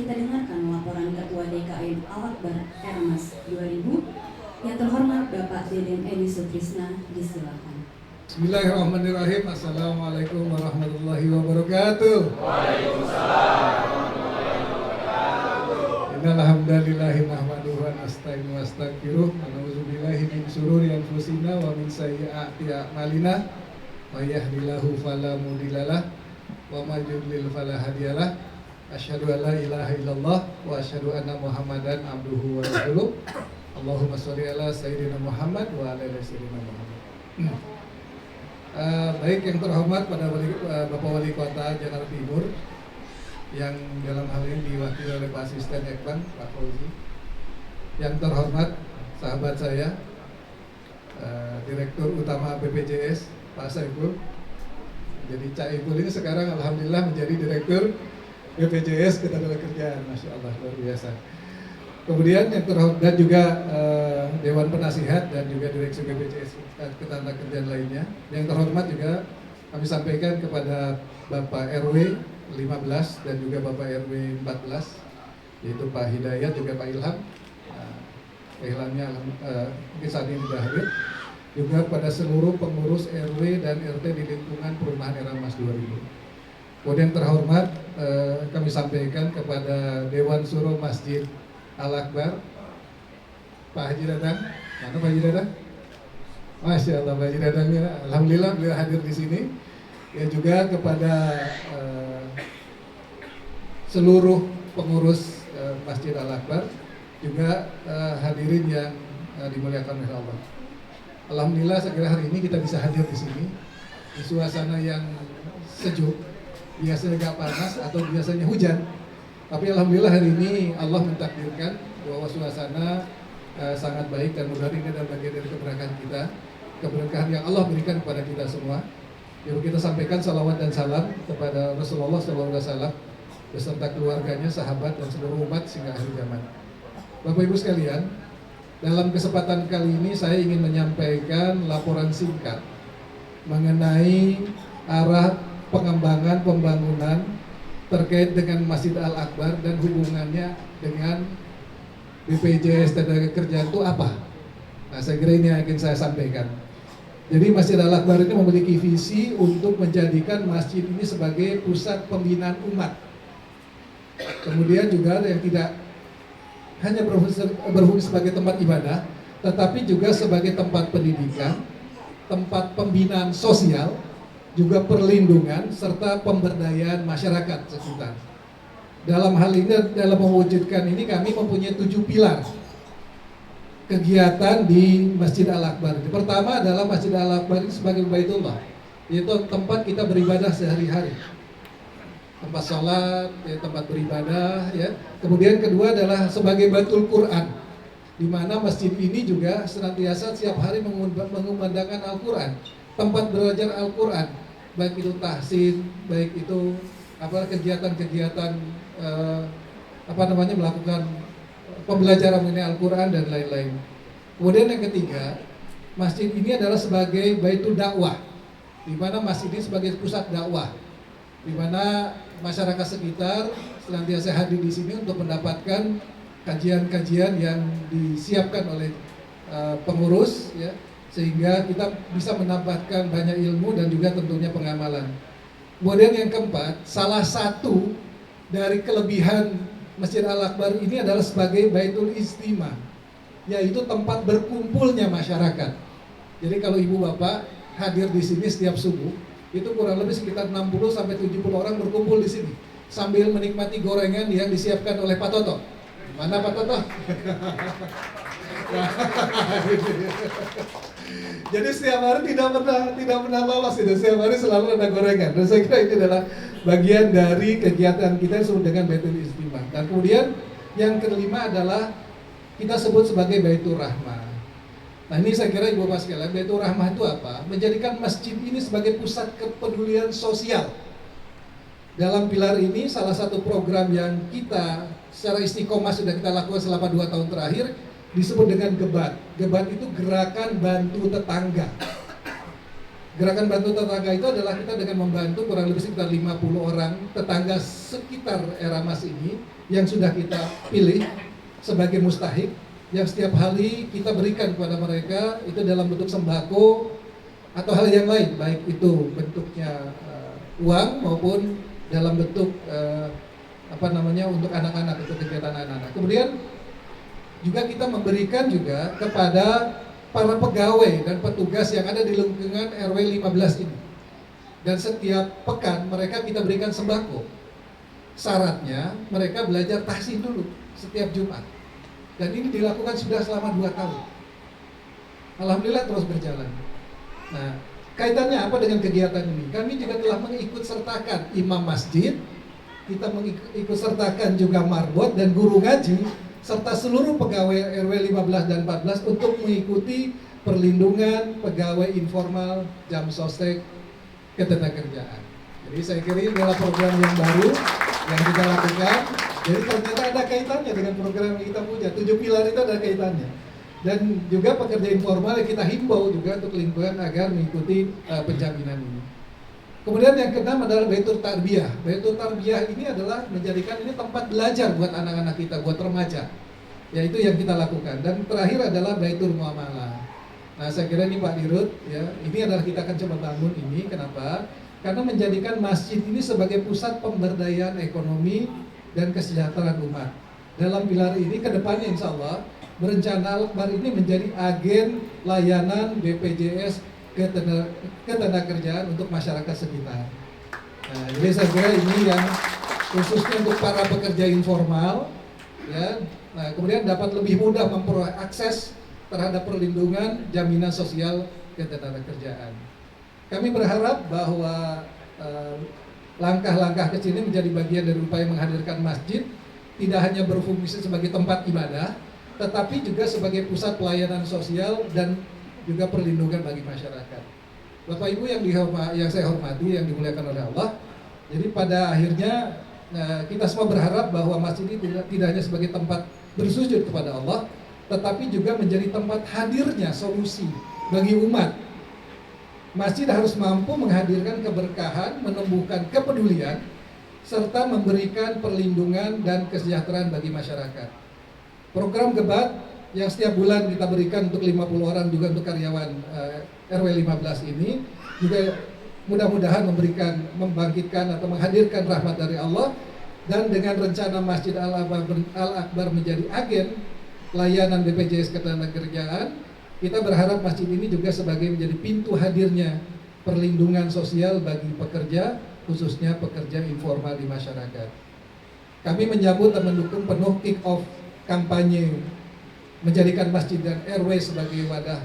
kita dengarkan laporan Ketua DKM Al-Akbar Ermas 2000. Yang terhormat Bapak Deden Edi Sutrisna, disilakan. Bismillahirrahmanirrahim. Assalamualaikum warahmatullahi wabarakatuh. Waalaikumsalam warahmatullahi wabarakatuh. Innal hamdalillahi nahmaduhu wa nasta'inu wa nastaghfiruh wa na'udzubillahi min syururi anfusina wa min sayyiati a'malina. May yahdihillahu fala mudhillalah wa may yudlil fala hadiyalah. Asyhadu an la ilaha illallah wa asyhadu anna Muhammadan abduhu wa rasuluh. Allahumma sholli ala sayyidina Muhammad wa ala ali sayyidina Muhammad. Baik, yang terhormat pada Bapak Wali Kota Jakarta Timur, yang dalam hal ini diwakili oleh Pak Asisten Ekban, Pak Fauzi. Yang terhormat sahabat saya, Direktur Utama BPJS, Pak Saiful. Jadi Cak Saiful ini sekarang alhamdulillah menjadi Direktur BPJS Ketenagakerjaan, Masya Allah, luar biasa. Kemudian yang terhormat dan juga Dewan Penasihat dan juga Direksi BPJS Ketenagakerjaan lainnya. Yang terhormat juga kami sampaikan kepada Bapak RW 15 dan juga Bapak RW 14, yaitu Pak Hidayat juga Pak Ilham. Pak Ilhamnya mungkin saat ini sudah hadir. Juga pada seluruh pengurus RW dan RT di lingkungan perumahan Ermas 2000. Kemudian terhormat kami sampaikan kepada Dewan Suro Masjid Al-Akbar, Pak Haji Dadang. Mana Pak Haji Dadang? Masya Allah, Pak Haji Dadang, alhamdulillah beliau hadir di sini. Ya, juga kepada seluruh pengurus Masjid Al-Akbar, juga hadirin yang dimuliakan oleh Allah. Alhamdulillah segera hari ini kita bisa hadir di sini di suasana yang sejuk. Biasanya agak panas atau biasanya hujan. Tapi alhamdulillah hari ini Allah mentakdirkan bahwa suasana sangat baik, dan mudah-mudahan ini adalah bagian dari keberkahan kita, keberkahan yang Allah berikan kepada kita semua. Yuk kita sampaikan salawat dan salam kepada Rasulullah SAW beserta keluarganya, sahabat, dan seluruh umat sehingga akhir zaman. Bapak Ibu sekalian, dalam kesempatan kali ini saya ingin menyampaikan laporan singkat mengenai arah pengembangan pembangunan terkait dengan Masjid Al-Akbar dan hubungannya dengan BPJS Ketenagakerjaan itu apa? Nah, saya kira ini yang akan saya sampaikan. Jadi Masjid Al-Akbar ini memiliki visi untuk menjadikan masjid ini sebagai pusat pembinaan umat. Kemudian juga yang tidak hanya berfungsi sebagai tempat ibadah, tetapi juga sebagai tempat pendidikan, tempat pembinaan sosial, juga perlindungan serta pemberdayaan masyarakat sekitar. Dalam hal ini, dalam mewujudkan ini kami mempunyai 7 pilar kegiatan di Masjid Al-Akbar. Pertama adalah Masjid Al-Akbar ini sebagai Baitullah, yaitu tempat kita beribadah sehari-hari, tempat sholat, ya, tempat beribadah, ya. Kemudian kedua adalah sebagai Baitul Quran, di mana masjid ini juga senantiasa setiap hari mengumandangkan Al-Quran, tempat belajar Al-Quran, baik itu tahsin, baik itu kegiatan-kegiatan melakukan pembelajaran mengenai Al-Quran dan lain-lain. Kemudian yang ketiga, masjid ini adalah sebagai Baitul Dakwah, di mana masjid ini sebagai pusat dakwah, di mana masyarakat sekitar senantiasa hadir di sini untuk mendapatkan kajian-kajian yang disiapkan oleh pengurus, ya, sehingga kita bisa mendapatkan banyak ilmu dan juga tentunya pengamalan. Kemudian yang keempat, salah satu dari kelebihan Masjid Al-Akbar ini adalah sebagai Baitul Istima, yaitu tempat berkumpulnya masyarakat. Jadi kalau ibu bapak hadir di sini setiap subuh, itu kurang lebih sekitar 60-70 orang berkumpul di sini sambil menikmati gorengan yang disiapkan oleh Pak Toto. Mana Pak Toto? Jadi setiap hari tidak pernah lolos itu, setiap hari selalu ada gorengan. Dan saya kira ini adalah bagian dari kegiatan kita yang disebut dengan Baitul Istimah. Dan kemudian yang kelima adalah kita sebut sebagai Baitur Rahmah. Nah ini saya kira ibu bapak sekalian, Baitur Rahmah itu apa? Menjadikan masjid ini sebagai pusat kepedulian sosial. Dalam pilar ini salah satu program yang kita secara istiqomah sudah kita lakukan selama 2 tahun terakhir disebut dengan GEBAT. GEBAT itu Gerakan Bantu Tetangga. Gerakan bantu tetangga itu adalah kita dengan membantu kurang lebih sekitar 50 orang tetangga sekitar Eramas ini yang sudah kita pilih sebagai mustahik, yang setiap hari kita berikan kepada mereka itu dalam bentuk sembako atau hal yang lain, baik itu bentuknya uang maupun dalam bentuk untuk anak-anak, untuk kegiatan anak-anak. Kemudian juga kita memberikan juga kepada para pegawai dan petugas yang ada di lingkungan RW 15 ini. Dan setiap pekan mereka kita berikan sembako. Syaratnya mereka belajar tahsin dulu setiap Jumat. Dan ini dilakukan sudah selama 2 tahun. Alhamdulillah terus berjalan. Nah, kaitannya apa dengan kegiatan ini? Kami juga telah mengikut sertakan imam masjid, kita mengikut sertakan juga marbot dan guru ngaji, serta seluruh pegawai RW 15 dan 14 untuk mengikuti perlindungan pegawai informal jam sostek ketenagakerjaan. Jadi saya kira ini adalah program yang baru yang kita lakukan. Jadi ternyata ada kaitannya dengan program yang kita punya. 7 pilar itu ada kaitannya. Dan juga pekerja informal yang kita himbau juga untuk lingkungan agar mengikuti penjaminan ini. Kemudian yang keenam adalah Baitul Tarbiyah. Baitul Tarbiyah ini adalah menjadikan ini tempat belajar buat anak-anak kita, buat remaja. Yaitu yang kita lakukan. Dan terakhir adalah Baitul Muamalah. Nah, saya kira ini Pak Dirut, ya, ini adalah kita akan coba bangun ini. Kenapa? Karena menjadikan masjid ini sebagai pusat pemberdayaan ekonomi dan kesejahteraan umat. Dalam pilar ini ke depannya insya Allah berencana Al-Akbar ini menjadi agen layanan BPJS ketenagakerjaan untuk masyarakat sekitar. Nah, jadi saya kira ini yang khususnya untuk para pekerja informal, ya. Nah, kemudian dapat lebih mudah memperoleh akses terhadap perlindungan jaminan sosial ketenagakerjaan. Kami berharap bahwa langkah-langkah kecil ini menjadi bagian dari upaya menghadirkan masjid tidak hanya berfungsi sebagai tempat ibadah, tetapi juga sebagai pusat pelayanan sosial dan juga perlindungan bagi masyarakat. Bapak Ibu yang saya hormati, yang dimuliakan oleh Allah. Jadi pada akhirnya kita semua berharap bahwa masjid ini tidak hanya sebagai tempat bersujud kepada Allah, tetapi juga menjadi tempat hadirnya solusi bagi umat. Masjid harus mampu menghadirkan keberkahan, menumbuhkan kepedulian, serta memberikan perlindungan dan kesejahteraan bagi masyarakat. Program Gebat yang setiap bulan kita berikan untuk 50 orang juga untuk karyawan RW 15 ini juga mudah-mudahan membangkitkan atau menghadirkan rahmat dari Allah. Dan dengan rencana Masjid Al-Akbar menjadi agen layanan BPJS ketenagakerjaan, kita berharap masjid ini juga sebagai menjadi pintu hadirnya perlindungan sosial bagi pekerja, khususnya pekerja informal di masyarakat. Kami menyambut dan mendukung penuh kick-off kampanye menjadikan masjid dan RW sebagai wadah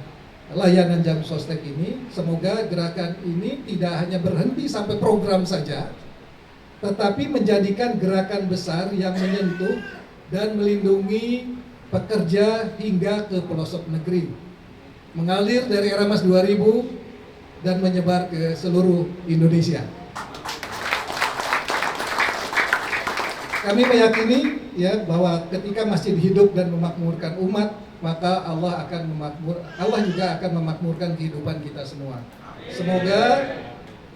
layanan jam sostek ini. Semoga gerakan ini tidak hanya berhenti sampai program saja, tetapi menjadikan gerakan besar yang menyentuh dan melindungi pekerja hingga ke pelosok negeri, mengalir dari Eramas 2000 dan menyebar ke seluruh Indonesia. Kami meyakini ya bahwa ketika masjid hidup dan memakmurkan umat, maka Allah juga akan memakmurkan kehidupan kita semua. Semoga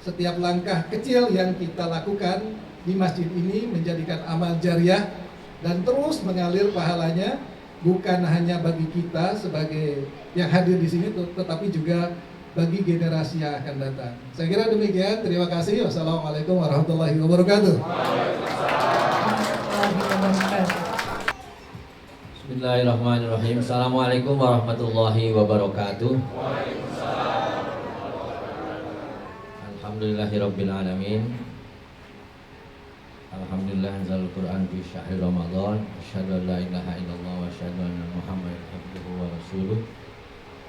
setiap langkah kecil yang kita lakukan di masjid ini menjadikan amal jariah dan terus mengalir pahalanya, bukan hanya bagi kita sebagai yang hadir di sini, tetapi juga bagi generasi yang akan datang. Saya kira demikian. Terima kasih. Wassalamualaikum warahmatullahi wabarakatuh. Bismillahirrahmanirrahim. Assalamualaikum warahmatullahi wabarakatuh. Alhamdulillahirabbil alamin. Alhamdulillah anzalal Qur'an fi syahri Ramadan. Asyhadu an la ilaha illallah wa asyhadu anna Muhammadan abduhu wa rasuluh.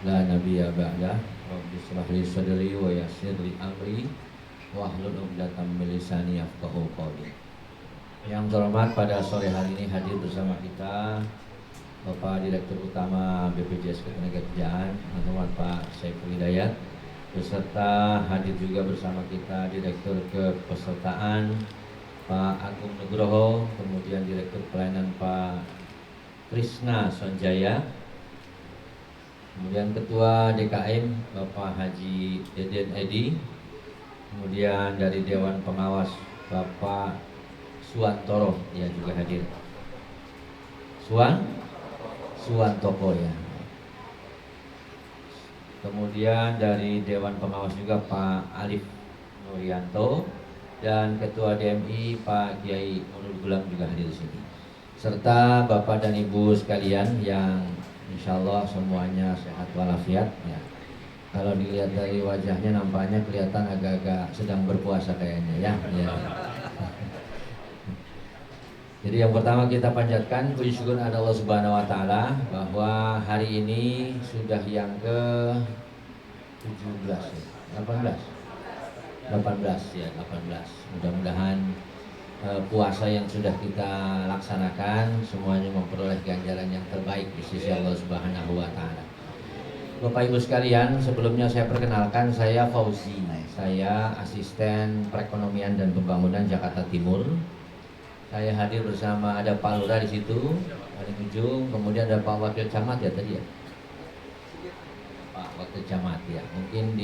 La nabiyya ba'dah. Rabbi shrah li sadri wa yassir li amri wahlul 'uqdatam min lisani yafqahu qawli. Yang terhormat, pada sore hari ini hadir bersama kita Bapak Direktur Utama BPJS Ketenagakerjaan, yang terhormat Pak Saiful Hidayat, beserta hadir juga bersama kita Direktur Kepesertaan Pak Agung Nugroho, kemudian Direktur Pelayanan Pak Krisna Sonjaya, kemudian Ketua DKM Bapak Haji Deden Edi, kemudian dari Dewan Pengawas Bapak Suwantoro, ya juga hadir. Suwantoko ya. Kemudian dari Dewan Pengawas juga Pak Alif Nuryanto, dan Ketua DMI Pak Kiai Nurul Gulam juga hadir di sini. Serta Bapak dan Ibu sekalian yang insya Allah semuanya sehat walafiat ya. Kalau dilihat dari wajahnya nampaknya kelihatan agak-agak sedang berpuasa kayaknya ya. Jadi yang pertama kita panjatkan puji syukur kepada Allah Subhanahu wa taala bahwa hari ini sudah yang ke 17 ya. 18 ya, 18. Mudah-mudahan puasa yang sudah kita laksanakan semuanya memperoleh ganjaran yang terbaik di sisi Allah Subhanahu wa taala. Bapak Ibu sekalian, sebelumnya saya perkenalkan, saya Fauzi. Saya asisten perekonomian dan pembangunan Jakarta Timur. Saya hadir bersama ada Pak Lurah di situ, paling ujung, kemudian ada Pak Wakil Camat ya tadi ya. Pak Wakil Camat ya. Mungkin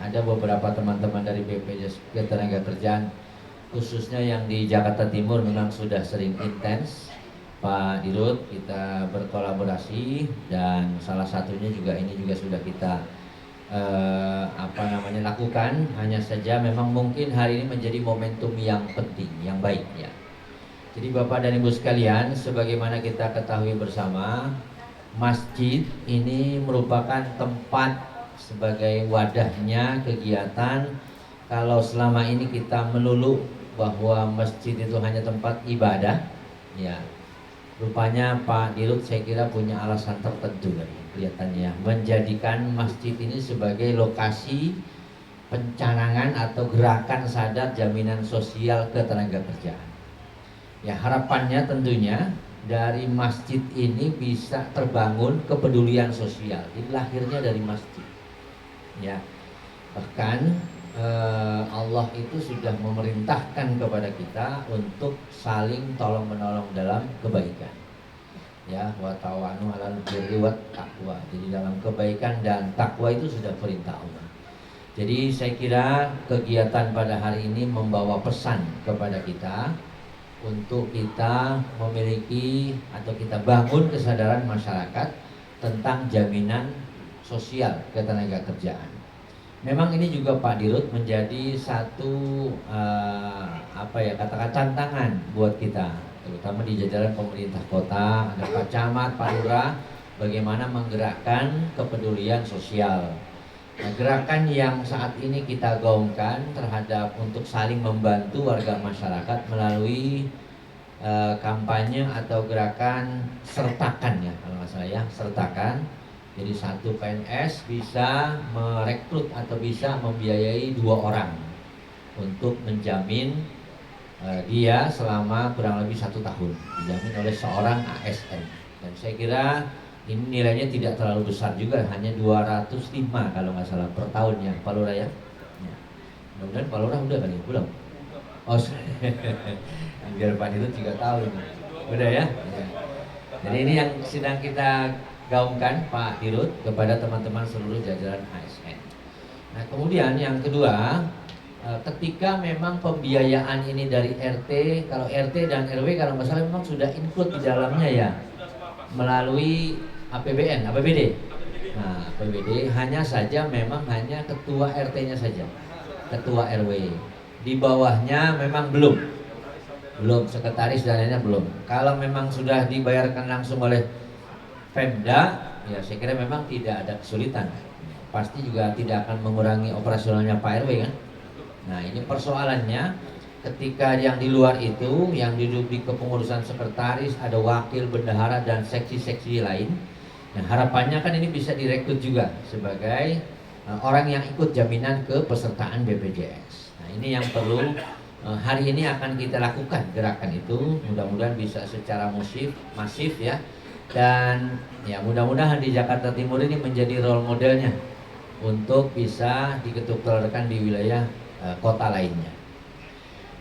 ada beberapa teman-teman dari BPJS Ketenagakerjaan khususnya yang di Jakarta Timur memang sudah sering intens. Pak Dirut kita berkolaborasi dan salah satunya juga ini juga sudah kita lakukan. Hanya saja memang mungkin hari ini menjadi momentum yang penting, yang baik ya. Jadi Bapak dan Ibu sekalian, sebagaimana kita ketahui bersama, masjid ini merupakan tempat sebagai wadahnya kegiatan. Kalau selama ini kita melulu bahwa masjid itu hanya tempat ibadah, ya rupanya Pak Dirut saya kira punya alasan tertentu kelihatannya menjadikan masjid ini sebagai lokasi pencanangan atau gerakan sadar jaminan sosial ketenagakerjaan. Ya harapannya tentunya dari masjid ini bisa terbangun kepedulian sosial. Ini lahirnya dari masjid. Ya bahkan Allah itu sudah memerintahkan kepada kita untuk saling tolong menolong dalam kebaikan. Ya, wa ta'awanu 'alal birri wat taqwa. Jadi dalam kebaikan dan takwa itu sudah perintah Allah. Jadi saya kira kegiatan pada hari ini membawa pesan kepada kita untuk kita memiliki atau kita bangun kesadaran masyarakat tentang jaminan sosial ketenagakerjaan. Memang ini juga Pak Dirut menjadi satu katakan tantangan buat kita, terutama di jajaran pemerintah kota, ada Pak Camat, Pak Lurah, bagaimana menggerakkan kepedulian sosial. Nah, gerakan yang saat ini kita gaungkan terhadap untuk saling membantu warga masyarakat melalui kampanye atau gerakan sertakan ya, kalau nggak salah ya, sertakan. Jadi satu PNS bisa merekrut atau bisa membiayai 2 orang untuk menjamin dia selama kurang lebih 1 tahun, dijamin oleh seorang ASN. Dan saya kira ini nilainya tidak terlalu besar juga, hanya 205 kalau nggak salah per tahunnya, Pak Lurah ya. Mudah-mudahan Pak Lurah udah kali, belum? Oh, biar Pak Dirut juga tahu ini. Udah ya? Jadi ini yang sedang kita gaungkan Pak Dirut kepada teman-teman seluruh jajaran ASN. Nah kemudian yang kedua, ketika memang pembiayaan ini dari RT, kalau RT dan RW kalau nggak salah memang sudah include di dalamnya ya, melalui APBD. Nah APBD hanya saja memang hanya ketua RT-nya saja, ketua RW. Di bawahnya memang belum sekretaris dan lainnya belum. Kalau memang sudah dibayarkan langsung oleh Pemda, ya saya kira memang tidak ada kesulitan. Pasti juga tidak akan mengurangi operasionalnya Pak RW kan. Nah ini persoalannya ketika yang di luar itu, yang duduk di kepengurusan sekretaris, ada wakil, bendahara dan seksi-seksi lain. Nah harapannya kan ini bisa direkrut juga sebagai orang yang ikut jaminan kepesertaan BPJS. Nah ini yang perlu hari ini akan kita lakukan gerakan itu. Mudah-mudahan bisa secara masif ya. Dan ya mudah-mudahan di Jakarta Timur ini menjadi role modelnya untuk bisa diketuk telurkan di wilayah kota lainnya.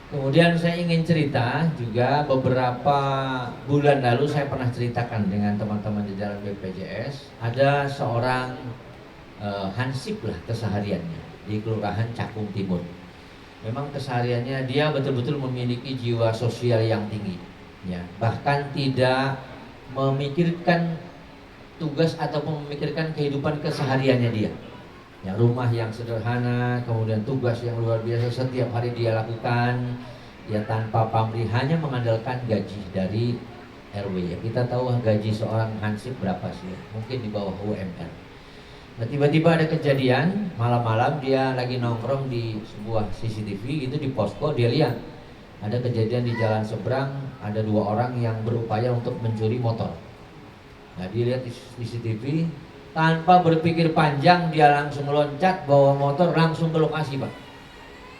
Kemudian saya ingin cerita juga beberapa bulan lalu saya pernah ceritakan dengan teman-teman di jalan BPJS. Ada seorang hansip lah kesehariannya di Kelurahan Cakung Timur. Memang kesehariannya dia betul-betul memiliki jiwa sosial yang tinggi, ya, bahkan tidak memikirkan tugas ataupun memikirkan kehidupan kesehariannya dia. Ya, rumah yang sederhana, kemudian tugas yang luar biasa setiap hari dia lakukan, ya tanpa pamrih, hanya mengandalkan gaji dari RW. Ya, kita tahu gaji seorang hansip berapa sih? Mungkin di bawah UMR. Nah, tiba-tiba ada kejadian malam-malam dia lagi nongkrong di sebuah CCTV itu di posko, dia lihat ada kejadian di jalan seberang, ada 2 orang yang berupaya untuk mencuri motor. Nah, dia lihat di CCTV, tanpa berpikir panjang dia langsung loncat bawa motor langsung ke lokasi, Pak.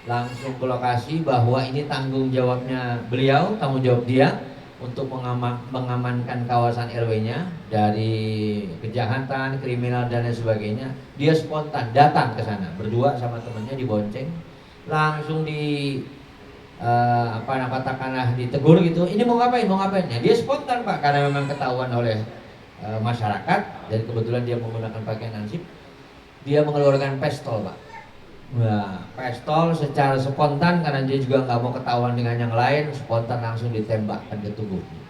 Langsung ke lokasi bahwa ini tanggung jawabnya beliau, tanggung jawab dia untuk mengamankan kawasan RW-nya dari kejahatan, kriminal dan lain sebagainya. Dia spontan datang ke sana berdua sama temannya, dibonceng, langsung di katakanlah ditegur gitu. Ini mau ngapain? Mau ngapain? Ya, dia spontan, Pak, karena memang ketahuan oleh masyarakat dan kebetulan dia menggunakan pakaian hansip. Dia mengeluarkan pistol, Pak. Nah, pistol secara spontan karena dia juga nggak mau ketahuan dengan yang lain, spontan langsung ditembakkan ke tubuhnya.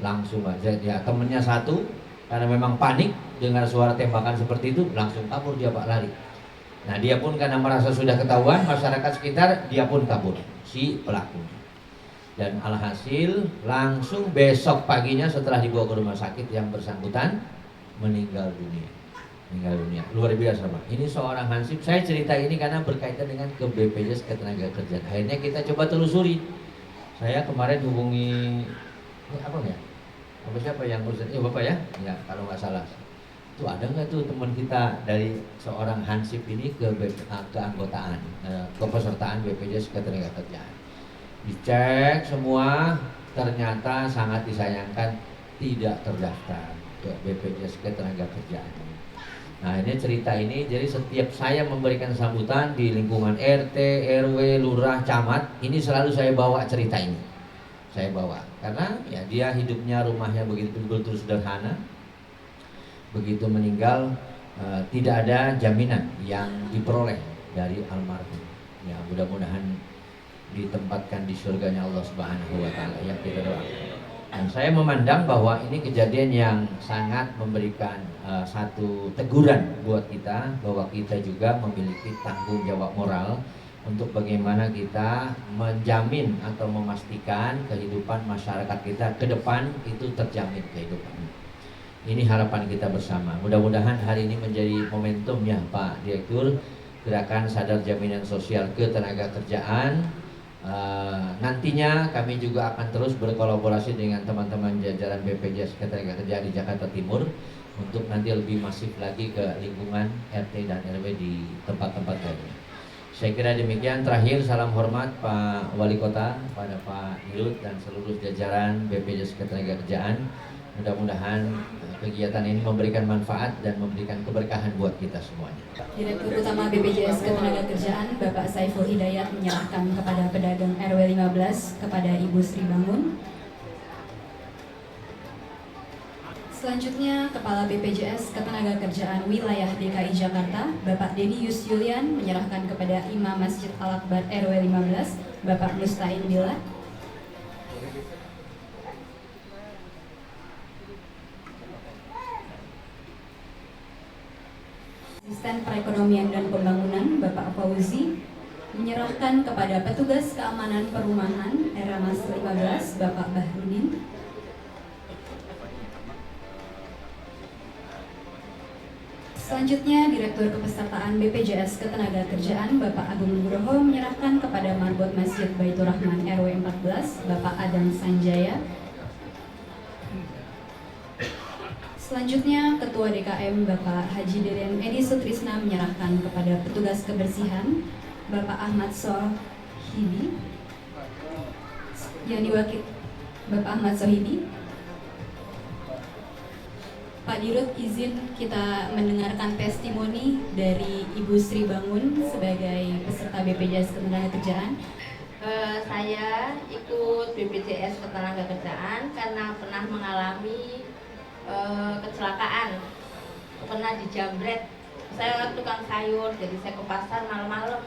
Langsung aja ya, temennya satu karena memang panik dengar suara tembakan seperti itu, langsung kabur dia, Pak, lari. Nah, dia pun karena merasa sudah ketahuan masyarakat sekitar, dia pun kabur si pelaku. Dan alhasil langsung besok paginya setelah dibawa ke rumah sakit yang bersangkutan meninggal dunia. Luar biasa, Pak. Ini seorang hansip. Saya cerita ini karena berkaitan dengan ke BPJS Ketenagakerjaan. Akhirnya kita coba telusuri. Saya kemarin hubungi siapa yang urusan? Bapak ya? Ya, kalau nggak salah. Tuh ada nggak tuh teman kita dari seorang hansip ini keanggotaan, kepesertaan BPJS Ketenagakerjaan. Dicek semua, ternyata sangat disayangkan tidak terdaftar ke BPJS Ketenagakerjaan. Nah, ini cerita ini, jadi setiap saya memberikan sambutan di lingkungan RT, RW, lurah, camat, ini selalu saya bawa cerita ini. Saya bawa karena ya dia hidupnya, rumahnya begitu sederhana. Begitu meninggal tidak ada jaminan yang diperoleh dari almarhum. Ya, mudah-mudahan ditempatkan di surganya Allah Subhanahu wa taala yang kita doakan. Dan saya memandang bahwa ini kejadian yang sangat memberikan satu teguran buat kita, bahwa kita juga memiliki tanggung jawab moral untuk bagaimana kita menjamin atau memastikan kehidupan masyarakat kita ke depan itu terjamin kehidupannya. Ini harapan kita bersama. Mudah-mudahan hari ini menjadi momentum ya, Pak Direktur, Gerakan Sadar Jaminan Sosial Ketenagakerjaan. Nantinya kami juga akan terus berkolaborasi dengan teman-teman jajaran BPJS Ketenagakerjaan di Jakarta Timur untuk nanti lebih masif lagi ke lingkungan RT dan RW di tempat-tempat lainnya. Saya kira demikian. Terakhir, salam hormat Pak Wali Kota pada Pak Dirut dan seluruh jajaran BPJS Ketenagakerjaan. Mudah-mudahan kegiatan ini memberikan manfaat dan memberikan keberkahan buat kita semuanya. Direktur Utama BPJS Ketenagakerjaan Bapak Saiful Hidayat menyerahkan kepada pedagang RW 15 kepada Ibu Sri Bangun. Selanjutnya, Kepala BPJS Ketenagakerjaan Wilayah DKI Jakarta Bapak Dedi Yusyulian menyerahkan kepada Imam Masjid Al-Akbar RW 15 Bapak Mustain Bila. Asisten Perekonomian dan Pembangunan Bapak Fauzi menyerahkan kepada petugas keamanan perumahan Eramas 15 Bapak Bahrudin. Selanjutnya, Direktur Kepesertaan BPJS Ketenagakerjaan Bapak Agung Nugroho menyerahkan kepada Marbot Masjid Baitur Rahman RW 14 Bapak Adam Sanjaya. Selanjutnya, Ketua DKM Bapak Haji Deden Edi Sutrisna menyerahkan kepada petugas kebersihan Bapak Ahmad Sohidi yang diwakili Bapak Ahmad Sohidi. Pak Dirut, izin kita mendengarkan testimoni dari Ibu Sri Bangun sebagai peserta BPJS Ketenagakerjaan. Saya ikut BPJS Ketenagakerjaan karena pernah mengalami kecelakaan, pernah dijamret. Saya tukang sayur, jadi saya ke pasar malam-malam,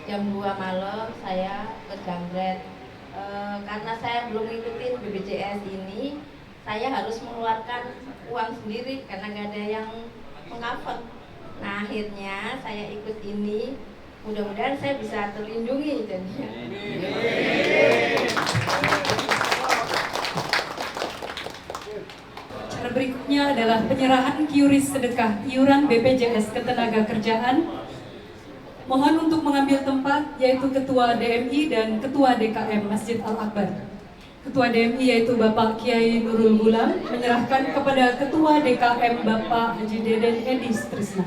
jam 2 malam saya kejamret. Karena saya belum ngikutin BPJS ini, saya harus mengeluarkan uang sendiri karena nggak ada yang mengcover. Nah akhirnya saya ikut ini, mudah-mudahan saya bisa terlindungi jadinya. Cara berikutnya adalah penyerahan QRIS sedekah iuran BPJS Ketenagakerjaan. Mohon untuk mengambil tempat yaitu Ketua DMI dan Ketua DKM Masjid Al-Akbar. Ketua DMI yaitu Bapak Kiai Nurul Gulam menyerahkan kepada Ketua DKM Bapak Haji Deden Edi Strisna.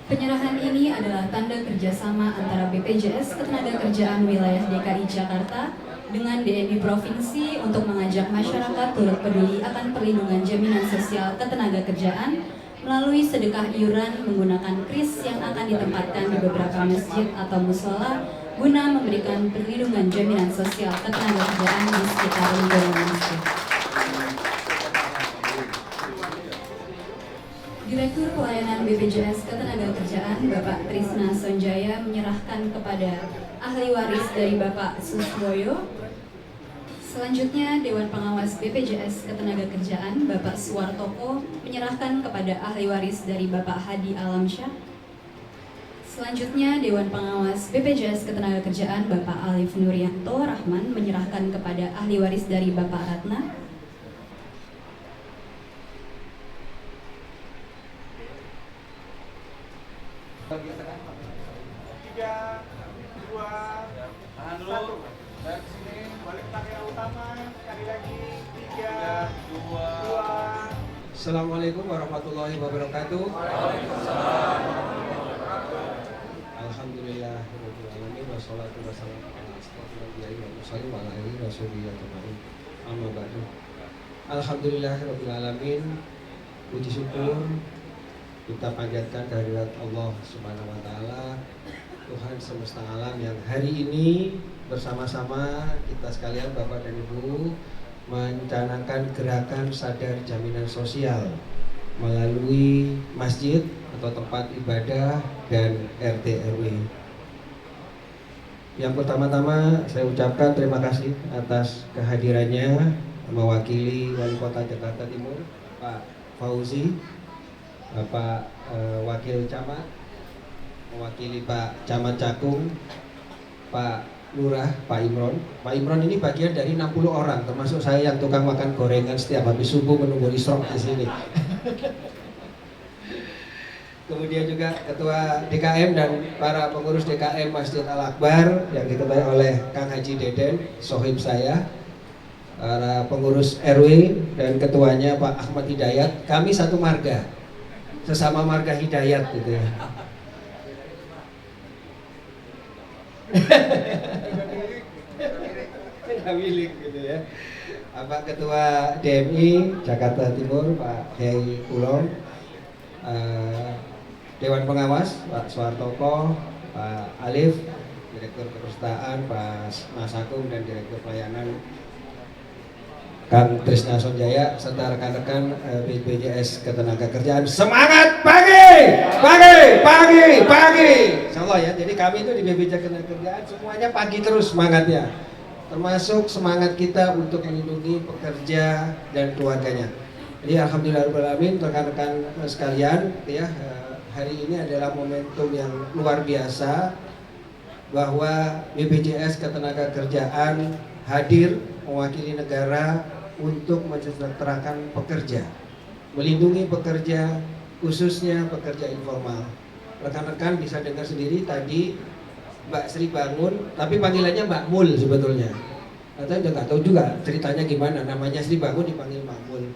Penyerahan ini adalah tanda kerjasama antara BPJS Ketenagakerjaan Wilayah DKI Jakarta dengan DMI Provinsi untuk mengajak masyarakat turut peduli akan perlindungan jaminan sosial ketenagakerjaan melalui sedekah iuran menggunakan kris yang akan ditempatkan di beberapa masjid atau musola guna memberikan perlindungan jaminan sosial ketenagakerjaan di sekitar lingkungan masjid. Direktur Pelayanan BPJS Ketenagakerjaan Bapak Trisna Sonjaya menyerahkan kepada ahli waris dari Bapak Suswoyo. Selanjutnya, Dewan Pengawas BPJS Ketenagakerjaan Bapak Suwartoko menyerahkan kepada ahli waris dari Bapak Hadi Alamsyah. Selanjutnya, Dewan Pengawas BPJS Ketenagakerjaan Bapak Alif Nuryanto Rahman menyerahkan kepada ahli waris dari Bapak Ratna. Tiga, dua, satu. Dari sini balik tangga utama. Sekali lagi. Tiga, dua. Assalamualaikum warahmatullahi wabarakatuh. Alhamdulillah rabbil alamin wassalatu wassalamu ala asyrofil anbiya'i wal mursalin wa ala alihi wasallam ajmain. Amma ba'du. Alhamdulillah rabbil alamin. Puji syukur kita panjatkan kehadirat Allah Subhanahu wa taala, Tuhan semesta alam yang hari ini bersama-sama kita sekalian Bapak dan Ibu mencanangkan gerakan sadar jaminan sosial melalui masjid atau tempat ibadah dan RT RW. Yang pertama-tama saya ucapkan terima kasih atas kehadirannya mewakili Wali Kota Jakarta Timur Pak Fauzi, Bapak Wakil Camat, mewakili Pak Camat Cakung, Pak Lurah, Pak Imron. Pak Imron ini bagian dari 60 orang, termasuk saya yang tukang makan gorengan setiap habis subuh menunggu isrok di sini. Kemudian juga Ketua DKM dan para pengurus DKM Masjid Al-Akbar yang diketuai oleh Kang Haji Deden, sohib saya, para pengurus RW dan ketuanya Pak Ahmad Hidayat. Kami satu marga, sesama marga Hidayat gitu ya. Milik gitu ya. Pak Ketua DMI Jakarta Timur Pak Hei Kulon, Dewan Pengawas Pak Suwartoko, Pak Alif, Direktur Perpustakaan Pak Mas Agung, dan Direktur Pelayanan Kang Trisna Sonjaya, serta rekan-rekan BPJS Ketenagakerjaan. Semangat pagi, pagi, pagi, pagi. Insyaallah ya. Jadi kami itu di BPJS Ketenagakerjaan semuanya pagi terus semangatnya. Termasuk semangat kita untuk melindungi pekerja dan keluarganya. Jadi alhamdulillahirobbilalamin rekan-rekan sekalian, ya, hari ini adalah momentum yang luar biasa bahwa BPJS Ketenagakerjaan hadir mewakili negara untuk mensejahterakan pekerja, melindungi pekerja, khususnya pekerja informal. Rekan-rekan bisa dengar sendiri tadi Mbak Sri Bangun, tapi panggilannya Mbak Mul sebetulnya. Atau udah nggak tahu juga ceritanya gimana, namanya Sri Bangun dipanggil Mbak Mul.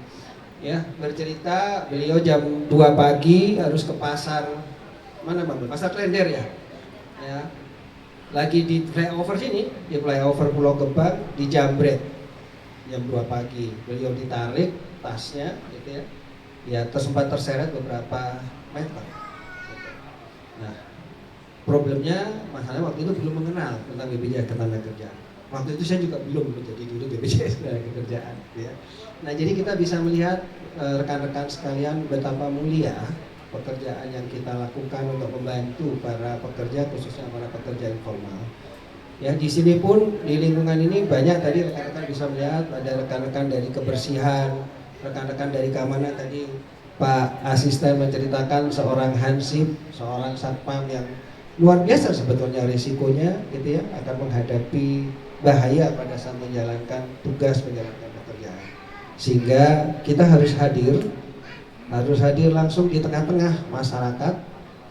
Ya, bercerita beliau jam 2 pagi harus ke pasar, mana Mbak Mul? Pasar Klender ya. Ya. Lagi di flyover sini, di flyover Pulau Gebang, di Jambret jam 2 pagi. Beliau ditarik tasnya gitu ya. Ya, sempat terseret beberapa meter. Nah, problemnya masalahnya waktu itu belum mengenal tentang BPJS Ketenagakerjaan. Waktu itu saya juga belum menjadi dirut BPJS Ketenagakerjaan, ya. Nah, jadi kita bisa melihat rekan-rekan sekalian betapa mulia pekerjaan yang kita lakukan untuk membantu para pekerja, khususnya para pekerja informal. Ya, di sini pun di lingkungan ini banyak tadi rekan-rekan bisa melihat ada rekan-rekan dari kebersihan, rekan-rekan dari keamanan tadi Pak Asisten menceritakan seorang hansip, seorang satpam yang luar biasa sebetulnya risikonya gitu ya akan menghadapi bahaya pada saat menjalankan tugas menjalankan pekerjaan. Sehingga kita harus hadir langsung di tengah-tengah masyarakat.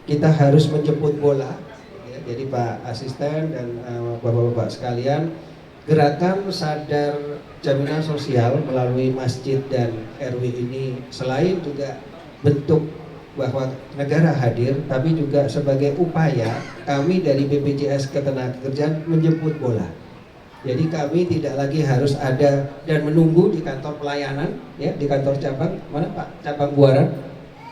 Kita harus menjemput bola. Jadi Pak Asisten dan Bapak-bapak sekalian, gerakan sadar jaminan sosial melalui masjid dan RW ini selain juga bentuk bahwa negara hadir, tapi juga sebagai upaya kami dari BPJS Ketenagakerjaan menjemput bola. Jadi kami tidak lagi harus ada dan menunggu di kantor pelayanan, ya, di kantor cabang mana Pak, cabang Buaran.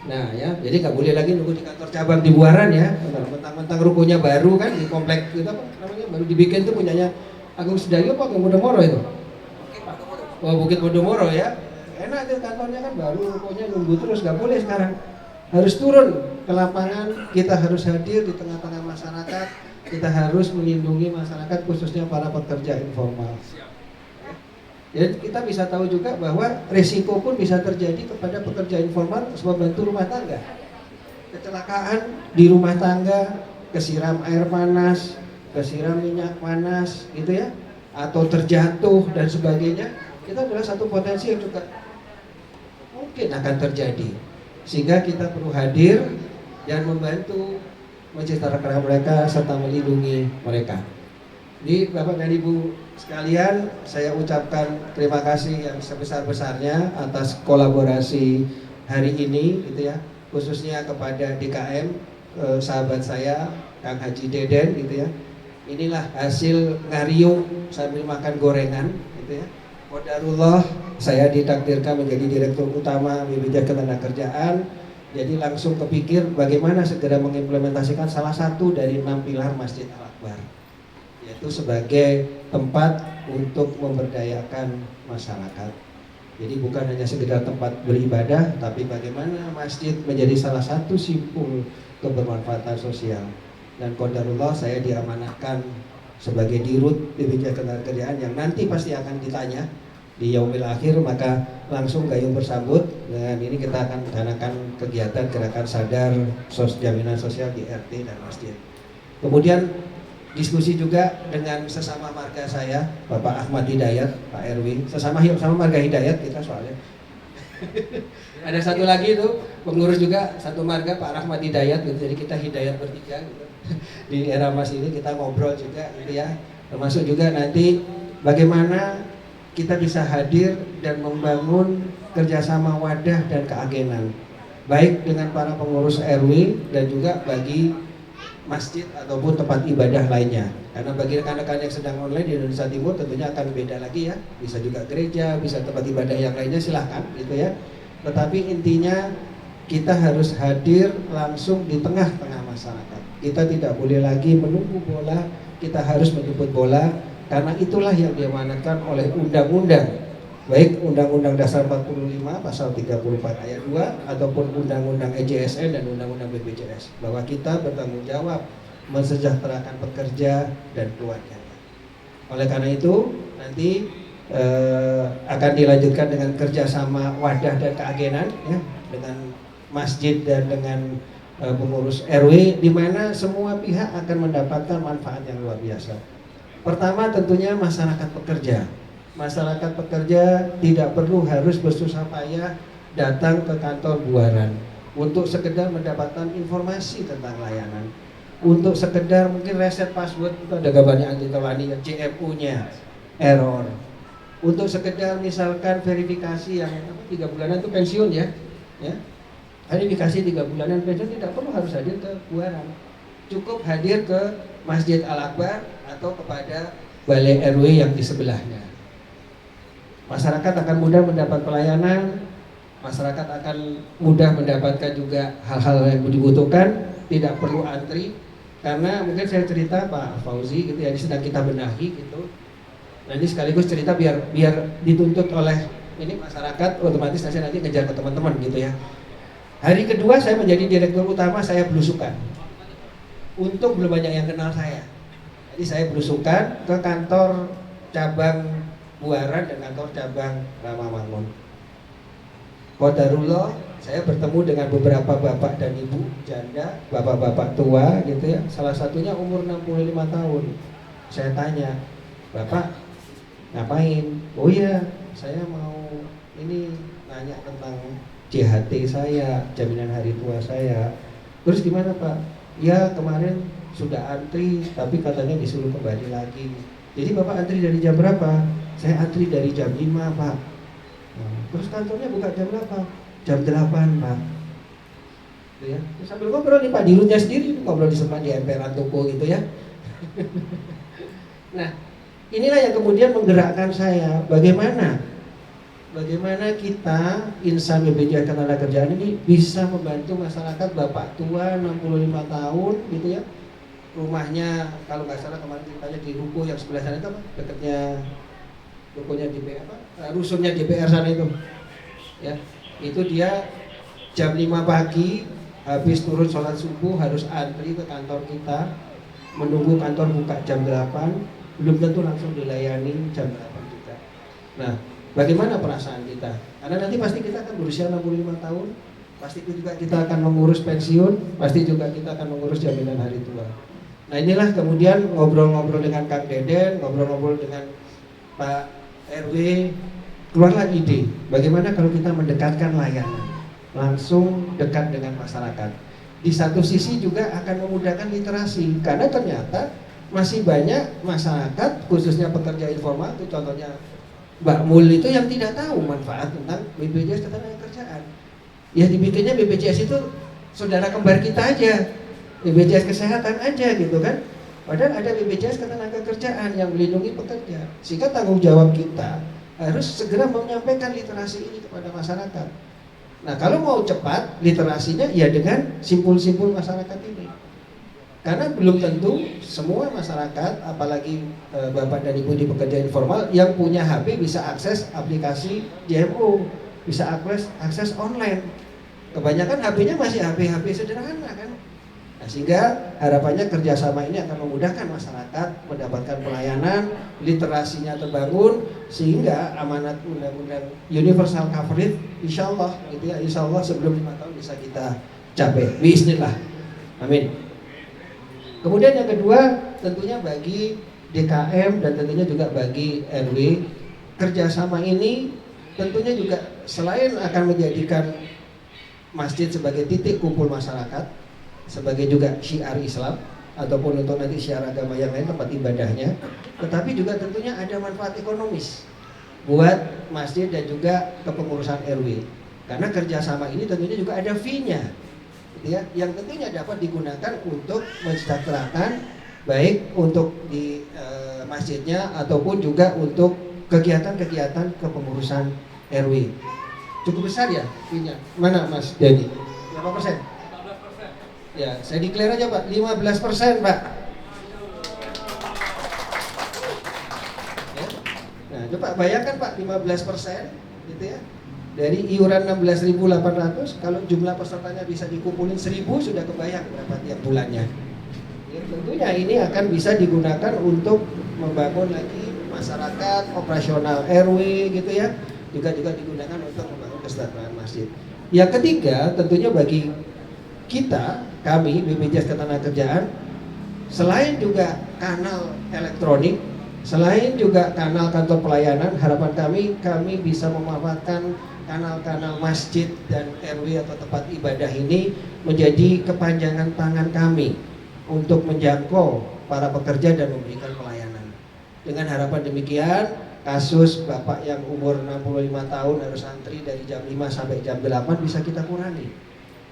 Nah ya, jadi nggak boleh lagi nunggu di kantor cabang di Buaran ya. Mentang-mentang rukonya baru kan di komplek itu apa namanya baru dibikin tuh punyanya Agung Sedayu apa Agung Podomoro itu? Bukit Podomoro ya. Enak itu kantornya kan baru, rukonya nunggu terus, nggak boleh sekarang. Harus turun ke lapangan, kita harus hadir di tengah-tengah masyarakat, kita harus melindungi masyarakat khususnya para pekerja informal. Jadi kita bisa tahu juga bahwa risiko pun bisa terjadi kepada pekerja informal membantu rumah tangga. Kecelakaan di rumah tangga, kesiram air panas, kesiram minyak panas gitu ya, atau terjatuh dan sebagainya, itu adalah satu potensi yang juga mungkin akan terjadi. Sehingga kita perlu hadir dan membantu mensejahterakan mereka serta melindungi mereka. Jadi Bapak dan Ibu sekalian, saya ucapkan terima kasih yang sebesar-besarnya atas kolaborasi hari ini gitu ya, khususnya kepada DKM, sahabat saya Kang Haji Deden gitu ya. Inilah hasil ngariung sambil makan gorengan gitu ya. Qadarullah saya ditakdirkan menjadi Direktur Utama BPJS Ketenagakerjaan. Jadi langsung kepikir bagaimana segera mengimplementasikan salah satu dari 6 pilar Masjid Al-Akbar, yaitu sebagai tempat untuk memberdayakan masyarakat. Jadi bukan hanya sekedar tempat beribadah, tapi bagaimana masjid menjadi salah satu simpul kebermanfaatan sosial. Dan qadarullah saya diamanahkan sebagai dirut BPJS Ketenagakerjaan yang nanti pasti akan ditanya di yaumil akhir, maka langsung gayung bersambut dengan ini kita akan mengadakan kegiatan gerakan sadar jaminan sosial di RT dan masjid. Kemudian diskusi juga dengan sesama marga saya, Bapak Ahmad Hidayat, Pak RW, sama marga Hidayat kita soalnya. Ada satu lagi itu pengurus juga satu marga, Pak Rahmat Hidayat gitu. Jadi kita Hidayat bertiga gitu. Di era Mas ini kita ngobrol juga gitu ya. Termasuk juga nanti bagaimana kita bisa hadir dan membangun kerjasama wadah dan keagenan, baik dengan para pengurus RW dan juga bagi masjid ataupun tempat ibadah lainnya. Karena bagi rekan-rekan yang sedang online di Indonesia Timur tentunya akan beda lagi ya. Bisa juga gereja, bisa tempat ibadah yang lainnya, silahkan gitu ya. Tetapi intinya kita harus hadir langsung di tengah-tengah masyarakat. Kita tidak boleh lagi menunggu bola, kita harus menjemput bola. Karena itulah yang diamanatkan oleh undang-undang, baik Undang-Undang Dasar 45 Pasal 34 Ayat 2 ataupun Undang-Undang EJSN dan Undang-Undang BPJS, bahwa kita bertanggung jawab mensejahterakan pekerja dan keluarganya. Oleh karena itu nanti akan dilanjutkan dengan kerjasama wadah dan keagenan ya, dengan masjid dan dengan pengurus RW, di mana semua pihak akan mendapatkan manfaat yang luar biasa. Pertama tentunya masyarakat pekerja. Masyarakat pekerja tidak perlu harus bersusah payah datang ke kantor Buaran untuk sekedar mendapatkan informasi tentang layanan, untuk sekedar mungkin reset password, itu ada gambarnya Anti Tolani, JMU-nya error, untuk sekedar misalkan verifikasi yang 3 bulanan itu pensiun ya, verifikasi 3 bulanan pensiun tidak perlu harus hadir ke Buaran, cukup hadir ke Masjid Al-Akbar atau kepada balai RW yang di sebelahnya. Masyarakat akan mudah mendapat pelayanan, masyarakat akan mudah mendapatkan juga hal-hal yang dibutuhkan, tidak perlu antri. Karena mungkin saya cerita Pak Fauzi gitu ya, sedang kita benahi gitu. Nah ini sekaligus cerita biar dituntut oleh ini masyarakat, otomatis saya nanti ngejar ke teman-teman gitu ya. Hari kedua saya menjadi direktur utama, saya belusukan. Untung belum banyak yang kenal saya. Jadi saya belusukan ke kantor cabang Buaran dan kantor cabang Rawamangun. Qadarullah, saya bertemu dengan beberapa bapak dan ibu janda, bapak-bapak tua gitu ya. Salah satunya umur 65 tahun. Saya tanya, "Bapak ngapain?" "Oh iya, saya mau ini nanya tentang JHT saya, jaminan hari tua saya." "Terus gimana Pak?" "Ya kemarin sudah antri, tapi katanya disuruh kembali lagi." "Jadi Bapak antri dari jam berapa?" "Saya antri dari jam 5 Pak." "Terus kantornya buka jam berapa?" "Jam 8 Pak." Gitu ya. Terus sambil ngobrol nih Pak Dirutnya sendiri ngobrol di sebelah di emperan toko gitu ya. Nah, inilah yang kemudian menggerakkan saya. Bagaimana kita insan BPJS Ketenagakerjaan ini bisa membantu masyarakat bapak tua 65 tahun gitu ya. Rumahnya kalau nggak salah kemarin ceritanya di ruko yang sebelah sana itu apa? Dekatnya rukonya DPR apa? Rusunnya DPR sana itu. Ya, itu dia jam 5 pagi habis turun sholat subuh harus antri ke kantor kita, menunggu kantor buka jam 8, belum tentu langsung dilayani jam 8 juga. Nah, bagaimana perasaan kita? Karena nanti pasti kita akan berusia 65 tahun, pasti juga kita akan mengurus pensiun, pasti juga kita akan mengurus jaminan hari tua. Nah inilah kemudian ngobrol-ngobrol dengan Kang Deden, ngobrol-ngobrol dengan Pak RW, keluarlah ide, bagaimana kalau kita mendekatkan layanan, langsung dekat dengan masyarakat. Di satu sisi juga akan memudahkan literasi, karena ternyata masih banyak masyarakat, khususnya pekerja informal, itu contohnya Mbak Mul itu yang tidak tahu manfaat tentang BPJS Ketenagakerjaan. Ya dibikinnya BPJS itu saudara kembar kita aja, BPJS Kesehatan aja gitu kan. Padahal ada BPJS Ketenagakerjaan yang melindungi pekerja. Sehingga tanggung jawab kita harus segera menyampaikan literasi ini kepada masyarakat. Nah kalau mau cepat literasinya ya dengan simpul-simpul masyarakat ini. Karena belum tentu semua masyarakat, apalagi bapak dan ibu di pekerja informal yang punya HP bisa akses aplikasi JMO, bisa akses online. Kebanyakan HP-nya masih HP sederhana kan. Nah, sehingga harapannya kerjasama ini akan memudahkan masyarakat mendapatkan pelayanan, literasinya terbangun, sehingga amanat undang-undang universal coverage insya Allah gitu ya, insya Allah sebelum 5 tahun bisa kita capai. Bismillah. Amin. Kemudian yang kedua tentunya bagi DKM dan tentunya juga bagi RW, kerjasama ini tentunya juga selain akan menjadikan masjid sebagai titik kumpul masyarakat, sebagai juga syiar Islam ataupun untuk nanti syiar agama yang lain tempat ibadahnya, tetapi juga tentunya ada manfaat ekonomis buat masjid dan juga kepengurusan RW. Karena kerjasama ini tentunya juga ada fee-nya. Ya, yang tentunya dapat digunakan untuk mensejahterakan baik untuk di masjidnya ataupun juga untuk kegiatan-kegiatan kepengurusan RW. Cukup besar ya fee-nya. Mana Mas Dedi? Berapa persen? 14%. Ya, saya declare aja Pak, 15% Pak. Ya. Nah, coba bayangkan Pak, 15% gitu ya. Dari iuran 16.800, kalau jumlah pesertanya bisa dikumpulin 1.000 sudah kebayang berapa tiap bulannya. Ya, tentunya ini akan bisa digunakan untuk membangun lagi masyarakat, operasional RW gitu ya. Juga digunakan untuk membangun kesejahteraan masjid. Yang ketiga, tentunya bagi kita, kami BPJS Ketenagakerjaan, selain juga kanal elektronik, selain juga kanal kantor pelayanan, harapan kami bisa memanfaatkan kanal-kanal masjid dan RW atau tempat ibadah ini menjadi kepanjangan tangan kami untuk menjangkau para pekerja dan memberikan pelayanan. Dengan harapan demikian, kasus bapak yang umur 65 tahun harus antri dari jam 5 sampai jam 8 bisa kita kurangi.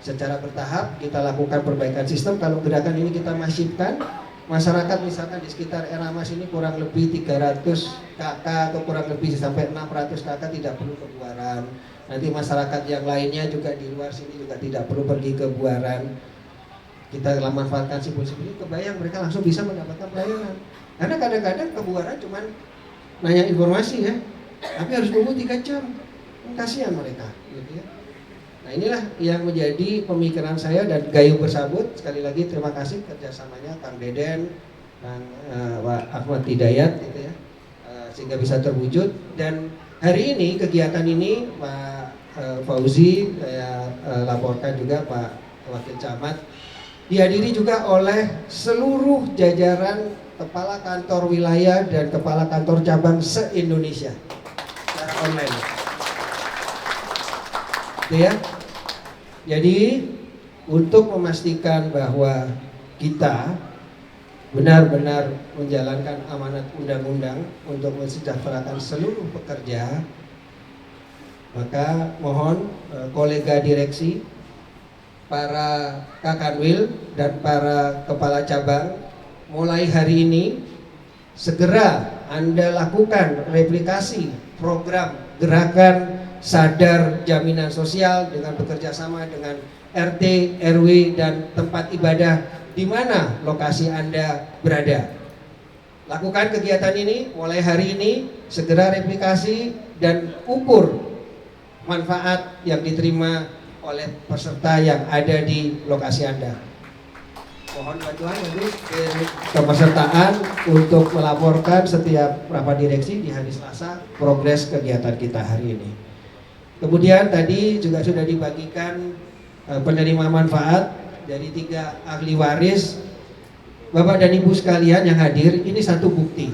Secara bertahap kita lakukan perbaikan sistem. Kalau gerakan ini kita masifkan, masyarakat misalkan di sekitar Eramas ini kurang lebih 300 KK atau kurang lebih sampai 600 KK tidak perlu ke Buaran. Nanti masyarakat yang lainnya juga di luar sini juga tidak perlu pergi ke Buaran. Kita manfaatkan simpul-simpul ini, kebayang mereka langsung bisa mendapatkan pelayanan. Karena kadang-kadang ke Buaran cuman nanya informasi ya, tapi harus nunggu 3 jam. Kasihan mereka, gitu ya. Nah inilah yang menjadi pemikiran saya dan Gayung Bersambut. Sekali lagi terima kasih kerjasamanya Kang Deden, Kang Pak Ahmad Hidayat, gitu ya, sehingga bisa terwujud. Dan hari ini kegiatan ini Pak Fauzi, saya laporkan juga Pak Wakil Camat, dihadiri juga oleh seluruh jajaran kepala kantor wilayah dan kepala kantor cabang se-Indonesia secara online. Gitu ya. Jadi untuk memastikan bahwa kita benar-benar menjalankan amanat undang-undang untuk mensejahterakan seluruh pekerja, maka mohon kolega direksi, para Kakanwil dan para kepala cabang, mulai hari ini segera Anda lakukan replikasi program gerakan sadar jaminan sosial dengan bekerja sama dengan RT, RW dan tempat ibadah di mana lokasi Anda berada. Lakukan kegiatan ini mulai hari ini, segera replikasi dan ukur manfaat yang diterima oleh peserta yang ada di lokasi Anda. Mohon bantuan nanti kepesertaan untuk melaporkan setiap rapat direksi di hari Selasa progres kegiatan kita hari ini. Kemudian tadi juga sudah dibagikan penerima manfaat dari 3 ahli waris. Bapak dan Ibu sekalian yang hadir, ini satu bukti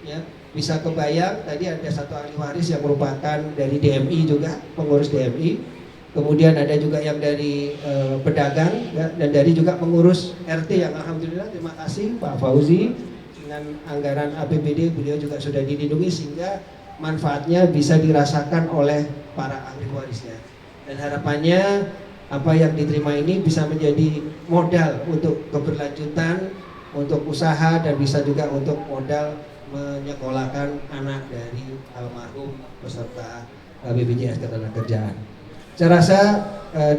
ya. Bisa kebayang tadi ada 1 ahli waris yang merupakan dari DMI juga, pengurus DMI. Kemudian ada juga yang dari pedagang ya, dan dari juga pengurus RT yang alhamdulillah terima kasih Pak Fauzi, dengan anggaran APBD beliau juga sudah dilindungi sehingga manfaatnya bisa dirasakan oleh para ahli warisnya. Dan harapannya apa yang diterima ini bisa menjadi modal untuk keberlanjutan, untuk usaha dan bisa juga untuk modal menyekolahkan anak dari almarhum peserta BPJS Ketenagakerjaan. Saya rasa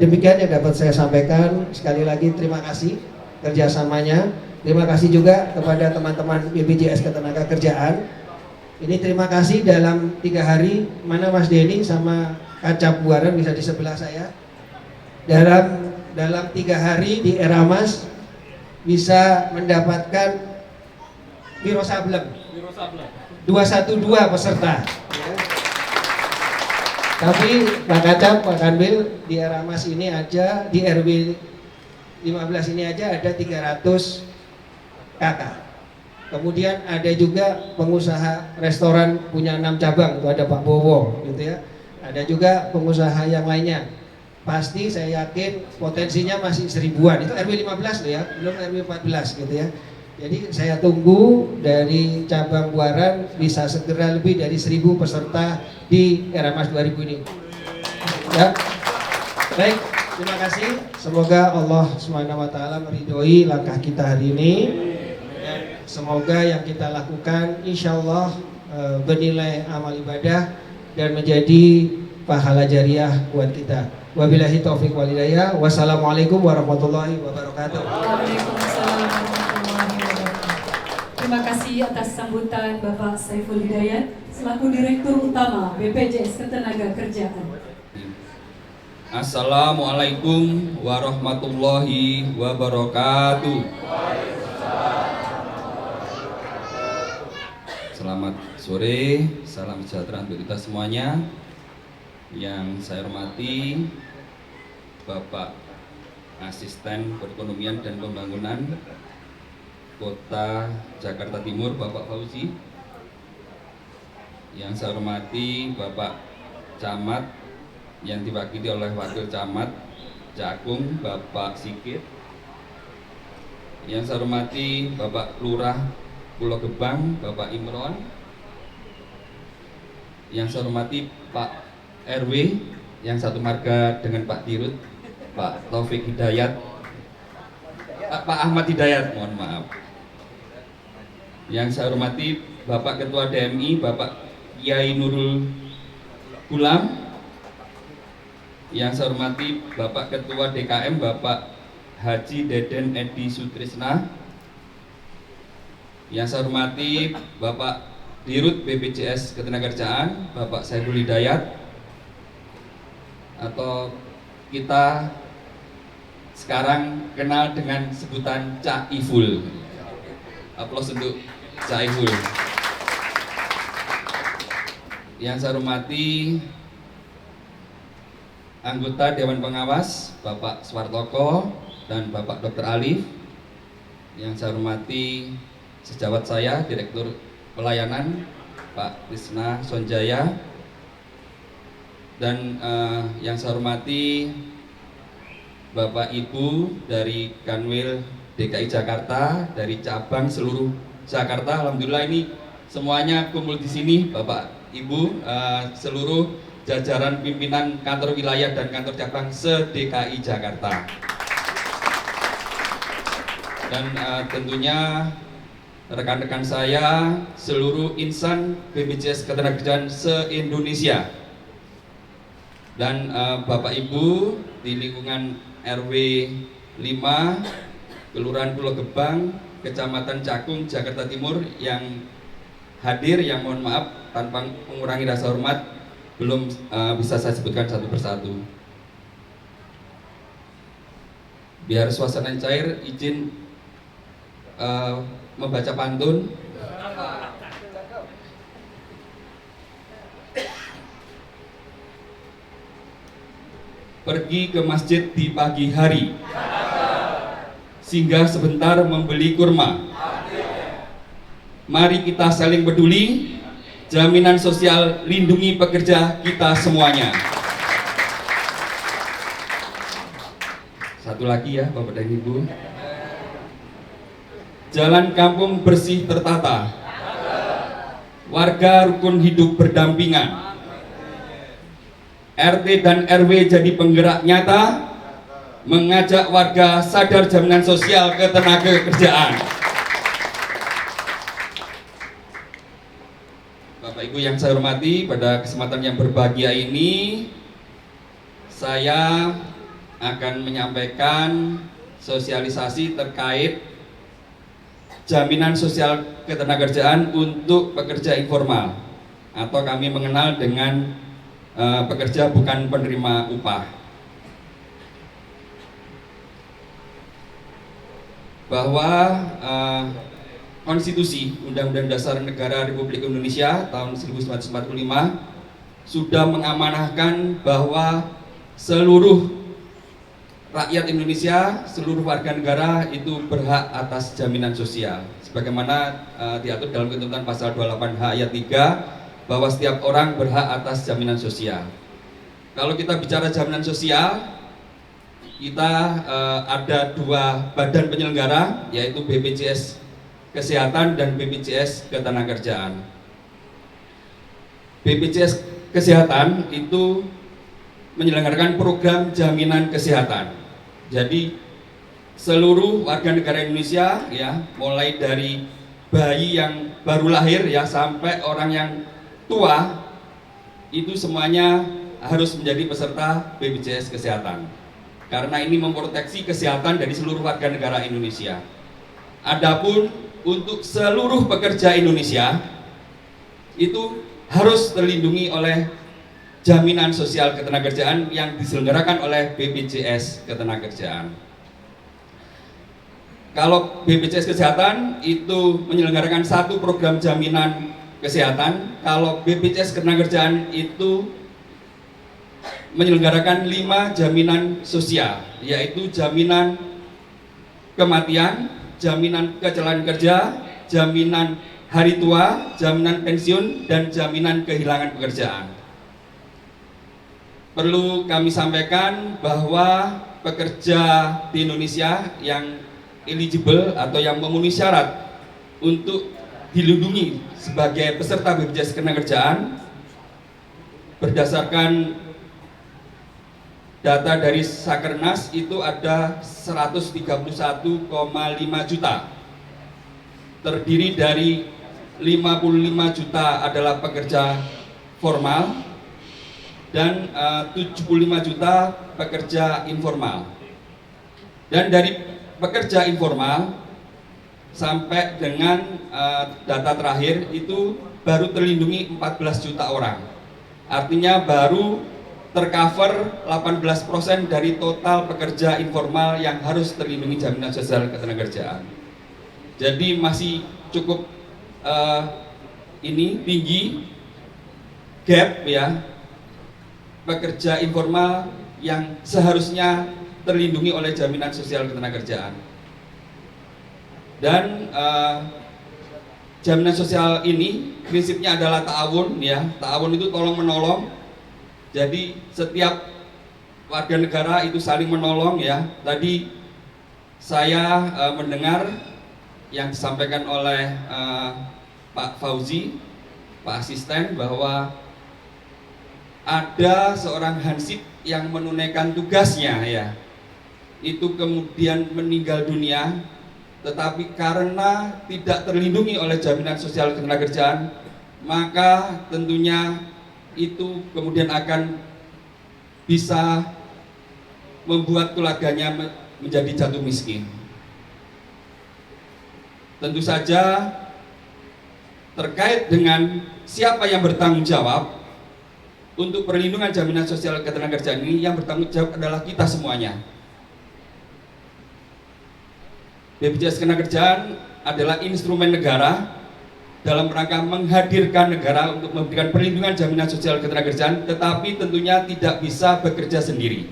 demikian yang dapat saya sampaikan. Sekali lagi terima kasih kerjasamanya. Terima kasih juga kepada teman-teman BPJS Ketenagakerjaan. Ini terima kasih dalam 3 hari, mana Mas Denny sama Kacap Buaran bisa di sebelah saya. Dalam 3 hari di Eramas bisa mendapatkan Biro Sablem 212 peserta ya. Tapi Pak Kacap, Pak Kanwil, di Eramas ini aja, di RW 15 ini aja ada 300 kakak. Kemudian ada juga pengusaha restoran punya 6 cabang, itu ada Pak Bowo gitu ya. Ada juga pengusaha yang lainnya. Pasti saya yakin potensinya masih 1000-an. Itu RW 15 loh ya, belum RW 14 gitu ya. Jadi saya tunggu dari cabang Buaran bisa segera lebih dari 1000 peserta di Eramas 2000 ini. Ya. Baik, terima kasih. Semoga Allah SWT meridhoi langkah kita hari ini. Semoga yang kita lakukan insya Allah bernilai amal ibadah dan menjadi pahala jariah buat kita. Wabillahi taufiq wal hidayah. Wassalamualaikum warahmatullahi wabarakatuh. Waalaikumsalam warahmatullahi wabarakatuh. Terima kasih atas sambutan Bapak Saiful Hidayat selaku Direktur Utama BPJS Ketenagakerjaan. Assalamualaikum warahmatullahi wabarakatuh. Selamat sore, salam sejahtera untuk kita semuanya. Yang saya hormati Bapak Asisten Perekonomian dan Pembangunan Kota Jakarta Timur, Bapak Fauzi. Yang saya hormati Bapak Camat yang diwakili oleh Wakil Camat Cakung, Bapak Sikit. Yang saya hormati Bapak Lurah Pulau Gebang, Bapak Imron. Yang saya hormati Pak RW yang satu marga dengan Pak Dirut, Pak Taufik Hidayat, Pak Ahmad Hidayat, mohon maaf. Yang saya hormati Bapak Ketua DMI, Bapak Kiai Nurul Gulam. Yang saya hormati Bapak Ketua DKM, Bapak Haji Deden Edi Sutrisna. Yang saya hormati Bapak Dirut BPJS Ketenagakerjaan Bapak Saiful Hidayat, atau kita sekarang kenal dengan sebutan Cak Iful. Aplaus untuk Cak Iful. Yang saya hormati anggota Dewan Pengawas Bapak Suwartoko dan Bapak Dr. Alif. Yang saya hormati sejawat saya Direktur Pelayanan Pak Trisna Sonjaya, dan yang saya hormati Bapak Ibu dari Kanwil DKI Jakarta, dari cabang seluruh Jakarta. Alhamdulillah ini semuanya kumpul di sini, Bapak Ibu, seluruh jajaran pimpinan kantor wilayah dan kantor cabang se-DKI Jakarta. Dan tentunya rekan-rekan saya, seluruh insan BPJS Ketenagakerjaan se-Indonesia, dan Bapak Ibu di lingkungan RW 5 Kelurahan Pulau Gebang, Kecamatan Cakung, Jakarta Timur yang hadir, yang mohon maaf tanpa mengurangi rasa hormat belum bisa saya sebutkan satu persatu. Biar suasana cair, izin membaca pantun. Pergi ke masjid di pagi hari, singgah sebentar membeli kurma. Mari kita saling peduli, jaminan sosial lindungi pekerja kita semuanya. Satu lagi ya Bapak dan Ibu. Jalan kampung bersih tertata, warga rukun hidup berdampingan, RT dan RW jadi penggerak nyata, mengajak warga sadar jaminan sosial ketenagakerjaan. Bapak Ibu yang saya hormati, pada kesempatan yang berbahagia ini saya akan menyampaikan sosialisasi terkait jaminan sosial ketenagakerjaan untuk pekerja informal, atau kami mengenal dengan pekerja bukan penerima upah. Bahwa Konstitusi Undang-Undang Dasar Negara Republik Indonesia tahun 1945 sudah mengamanahkan bahwa seluruh rakyat Indonesia, seluruh warga negara itu berhak atas jaminan sosial. Sebagaimana diatur dalam ketentuan pasal 28H ayat 3, bahwa setiap orang berhak atas jaminan sosial. Kalau kita bicara jaminan sosial, kita ada dua badan penyelenggara, yaitu BPJS Kesehatan dan BPJS Ketenagakerjaan. BPJS Kesehatan itu menyelenggarakan program jaminan kesehatan. Jadi seluruh warga negara Indonesia, ya, mulai dari bayi yang baru lahir ya sampai orang yang tua, itu semuanya harus menjadi peserta BPJS Kesehatan. Karena ini memproteksi kesehatan dari seluruh warga negara Indonesia. Adapun untuk seluruh pekerja Indonesia itu harus terlindungi oleh jaminan sosial ketenagakerjaan yang diselenggarakan oleh BPJS Ketenagakerjaan. Kalau BPJS Kesehatan itu menyelenggarakan satu program jaminan kesehatan, kalau BPJS Ketenagakerjaan itu menyelenggarakan 5 jaminan sosial, yaitu jaminan kematian, jaminan kecelakaan kerja, jaminan hari tua, jaminan pensiun, dan jaminan kehilangan pekerjaan. Perlu kami sampaikan bahwa pekerja di Indonesia yang eligible atau yang memenuhi syarat untuk dilindungi sebagai peserta BPJS Ketenagakerjaan berdasarkan data dari Sakernas itu ada 131,5 juta. Terdiri dari 55 juta adalah pekerja formal dan 75 juta pekerja informal. Dan dari pekerja informal sampai dengan data terakhir itu baru terlindungi 14 juta orang. Artinya baru tercover 18% dari total pekerja informal yang harus terlindungi jaminan sosial ketenagakerjaan. Jadi masih cukup tinggi gap ya, pekerja informal yang seharusnya terlindungi oleh jaminan sosial ketenagakerjaan. Dan jaminan sosial ini prinsipnya adalah ta'awun ya. Ta'awun itu tolong menolong. Jadi setiap warga negara itu saling menolong ya. Tadi saya mendengar yang disampaikan oleh Pak Fauzi, Pak Asisten, bahwa ada seorang hansip yang menunaikan tugasnya ya, itu kemudian meninggal dunia, tetapi karena tidak terlindungi oleh jaminan sosial ketenagakerjaan, maka tentunya itu kemudian akan bisa membuat keluarganya menjadi jatuh miskin. Tentu saja terkait dengan siapa yang bertanggung jawab untuk perlindungan jaminan sosial ketenagakerjaan ini, yang bertanggung jawab adalah kita semuanya. BPJS Ketenagakerjaan adalah instrumen negara dalam rangka menghadirkan negara untuk memberikan perlindungan jaminan sosial ketenagakerjaan, tetapi tentunya tidak bisa bekerja sendiri.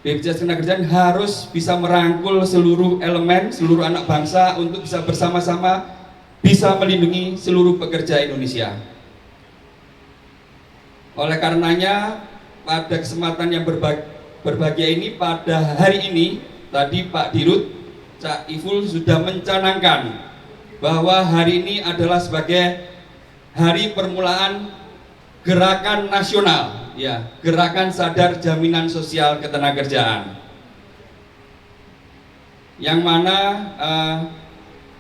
BPJS Ketenagakerjaan harus bisa merangkul seluruh elemen, seluruh anak bangsa untuk bisa bersama-sama bisa melindungi seluruh pekerja Indonesia. Oleh karenanya, pada kesempatan yang berbahagia ini, pada hari ini, tadi Pak Dirut, Cak Iful sudah mencanangkan bahwa hari ini adalah sebagai hari permulaan gerakan nasional, ya, gerakan sadar jaminan sosial ketenagakerjaan, yang mana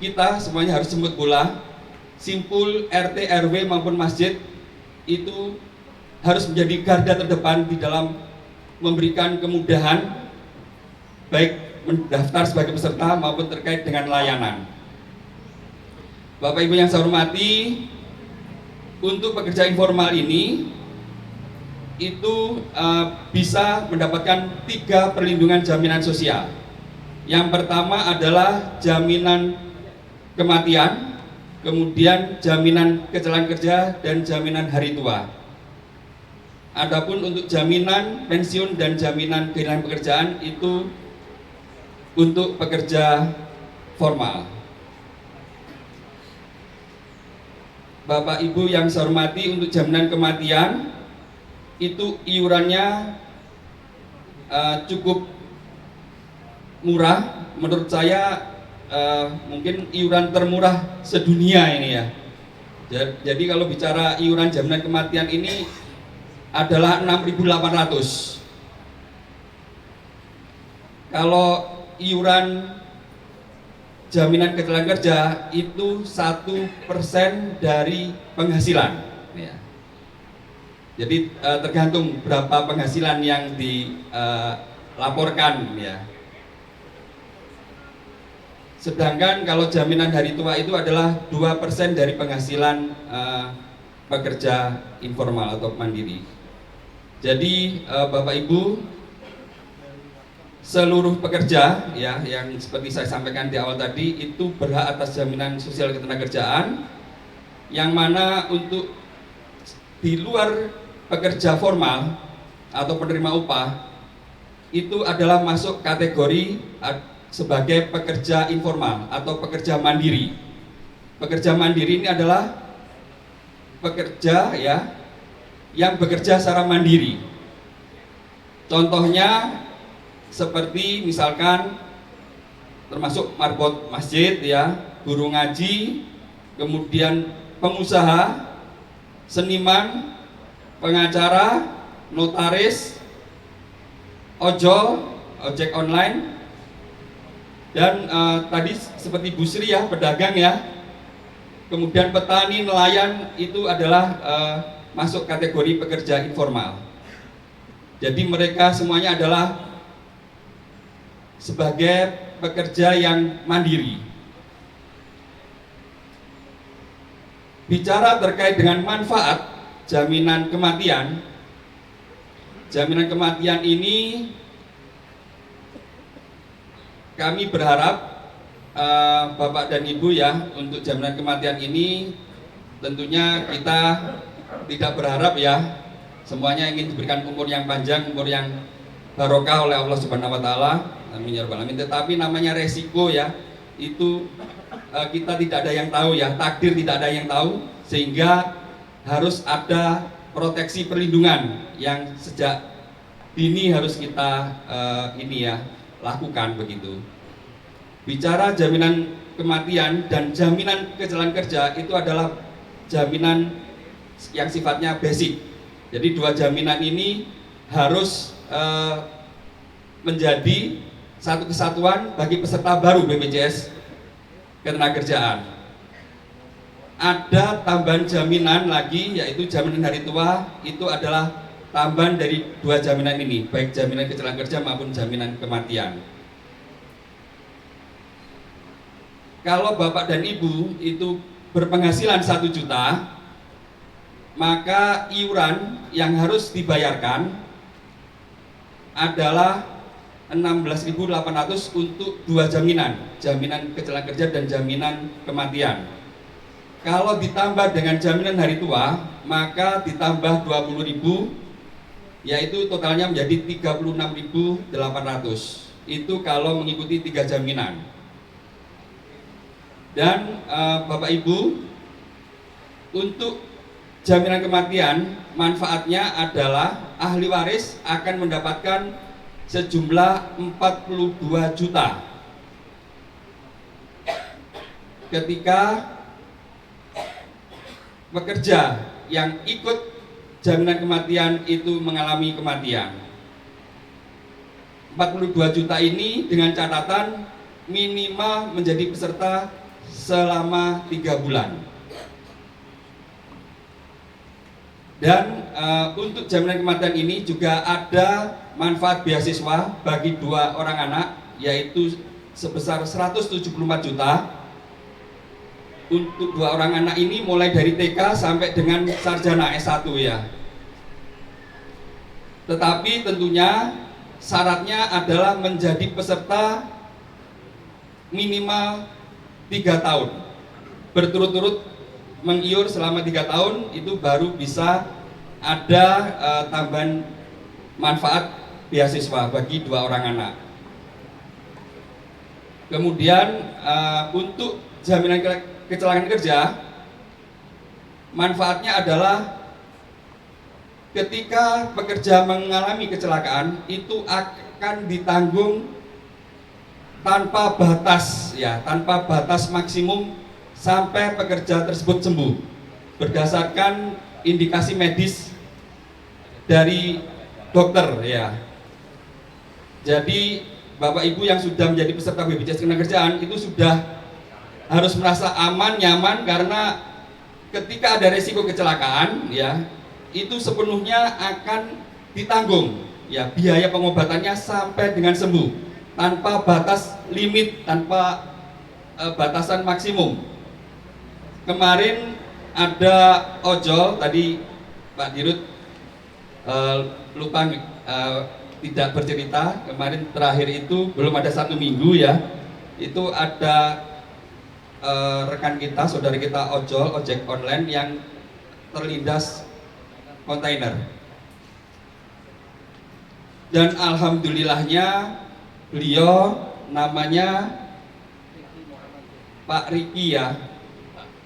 kita semuanya harus jemput bola, simpul RT, RW maupun masjid itu harus menjadi garda terdepan di dalam memberikan kemudahan baik mendaftar sebagai peserta maupun terkait dengan layanan. Bapak Ibu yang saya hormati, untuk pekerja informal ini itu bisa mendapatkan 3 perlindungan jaminan sosial. Yang pertama adalah jaminan kematian, kemudian jaminan kecelakaan kerja dan jaminan hari tua. Adapun untuk jaminan pensiun dan jaminan kehilangan pekerjaan itu untuk pekerja formal. Bapak Ibu yang saya hormati, untuk jaminan kematian itu iurannya cukup murah, menurut saya mungkin iuran termurah sedunia ini ya. Jadi kalau bicara iuran jaminan kematian ini adalah 6.800. Kalau iuran jaminan kecelakaan kerja itu 1% dari penghasilan ya. Jadi tergantung berapa penghasilan yang dilaporkan ya. Sedangkan kalau jaminan hari tua itu adalah 2% dari penghasilan pekerja informal atau mandiri. Jadi Bapak Ibu, seluruh pekerja ya, yang seperti saya sampaikan di awal tadi, itu berhak atas jaminan sosial ketenagakerjaan, yang mana untuk di luar pekerja formal atau penerima upah itu adalah masuk kategori sebagai pekerja informal atau pekerja mandiri. Pekerja mandiri ini adalah pekerja ya yang bekerja secara mandiri. Contohnya seperti misalkan termasuk marbot masjid ya, guru ngaji, kemudian pengusaha, seniman, pengacara, notaris, ojol, ojek online, dan tadi seperti Bu Sri ya, pedagang ya, kemudian petani, nelayan, itu adalah masuk kategori pekerja informal. Jadi mereka semuanya adalah sebagai pekerja yang mandiri. Bicara terkait dengan manfaat jaminan kematian ini kami berharap Bapak dan Ibu ya, untuk jaminan kematian ini tentunya kita tidak berharap ya semuanya ingin diberikan umur yang panjang, umur yang barokah oleh Allah Subhanahu wa taala. Amin ya rabbal alamin. Tetapi namanya resiko ya, itu kita tidak ada yang tahu ya, takdir tidak ada yang tahu, sehingga harus ada proteksi perlindungan yang sejak dini harus kita lakukan begitu. Bicara jaminan kematian dan jaminan kecelakaan kerja itu adalah jaminan yang sifatnya basic. Jadi dua jaminan ini harus menjadi satu kesatuan bagi peserta baru BPJS Ketenagakerjaan. Ada tambahan jaminan lagi, yaitu jaminan hari tua. Itu adalah tambahan dari dua jaminan ini, baik jaminan kecelakaan kerja maupun jaminan kematian. Kalau Bapak dan Ibu itu berpenghasilan 1 juta, maka iuran yang harus dibayarkan adalah 16.800 untuk dua jaminan, jaminan kecelakaan kerja dan jaminan kematian. Kalau ditambah dengan jaminan hari tua, maka ditambah 20.000, yaitu totalnya menjadi 36.800. Itu kalau mengikuti 3 jaminan. Dan Bapak Ibu, untuk jaminan kematian, manfaatnya adalah ahli waris akan mendapatkan sejumlah 42 juta ketika pekerja yang ikut jaminan kematian itu mengalami kematian. 42 juta ini dengan catatan minimal menjadi peserta selama 3 bulan. Dan untuk jaminan kematian ini juga ada manfaat beasiswa bagi 2 orang anak, yaitu sebesar 174 juta untuk 2 orang anak ini, mulai dari TK sampai dengan sarjana S1 ya. Tetapi tentunya syaratnya adalah menjadi peserta minimal 3 tahun berturut-turut mengiur selama 3 tahun, itu baru bisa ada tambahan manfaat beasiswa bagi 2 orang anak. Kemudian untuk jaminan kecelakaan kerja, manfaatnya adalah ketika pekerja mengalami kecelakaan itu akan ditanggung tanpa batas ya, tanpa batas maksimum sampai pekerja tersebut sembuh berdasarkan indikasi medis dari dokter ya. Jadi Bapak Ibu yang sudah menjadi peserta BPJS Ketenagakerjaan itu sudah harus merasa aman, nyaman, karena ketika ada resiko kecelakaan ya, itu sepenuhnya akan ditanggung ya, biaya pengobatannya sampai dengan sembuh tanpa batas limit, tanpa batasan maksimum. Kemarin ada ojol, tadi Pak Dirut lupa tidak bercerita, kemarin terakhir itu belum ada 1 minggu ya, itu ada rekan kita, saudara kita ojek online yang terlindas kontainer. Dan alhamdulillahnya beliau namanya Pak Riki ya,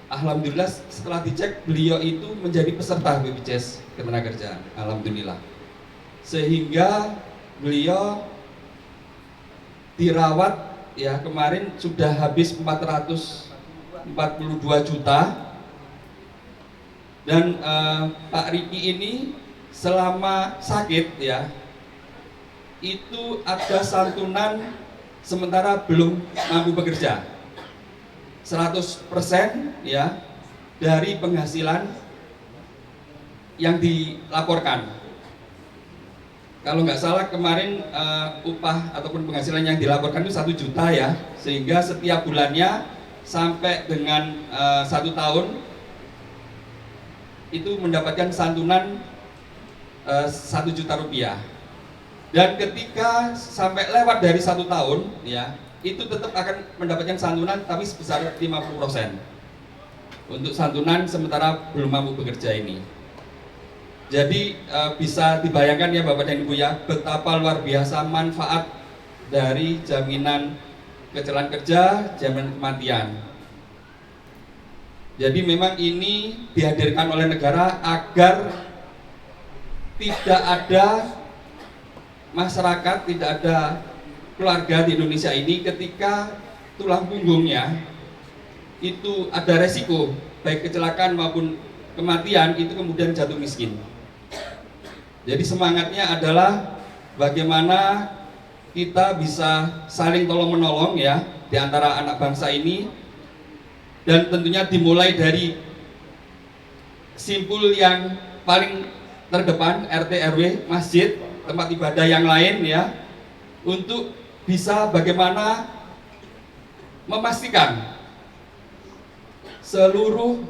alhamdulillah setelah dicek beliau itu menjadi peserta BPJS Ketenagakerjaan, alhamdulillah. Sehingga beliau dirawat ya, kemarin sudah habis 442 juta. Dan Pak Riki ini selama sakit ya, itu ada santunan sementara belum mampu bekerja 100% ya dari penghasilan yang dilaporkan. Kalau nggak salah kemarin upah ataupun penghasilan yang dilaporkan itu 1 juta ya, sehingga setiap bulannya sampai dengan 1 tahun itu mendapatkan santunan 1 juta rupiah. Dan ketika sampai lewat dari 1 tahun, ya, itu tetap akan mendapatkan santunan tapi sebesar 50% untuk santunan sementara belum mampu bekerja ini. Jadi bisa dibayangkan ya Bapak dan Ibu ya, betapa luar biasa manfaat dari jaminan kecelakaan kerja, jaminan kematian. Jadi memang ini dihadirkan oleh negara agar tidak ada masyarakat, tidak ada keluarga di Indonesia ini ketika tulang punggungnya itu ada resiko baik kecelakaan maupun kematian itu kemudian jatuh miskin. Jadi semangatnya adalah bagaimana kita bisa saling tolong menolong ya di antara anak bangsa ini, dan tentunya dimulai dari simpul yang paling terdepan, RT RW, masjid, tempat ibadah yang lain ya, untuk bisa bagaimana memastikan seluruh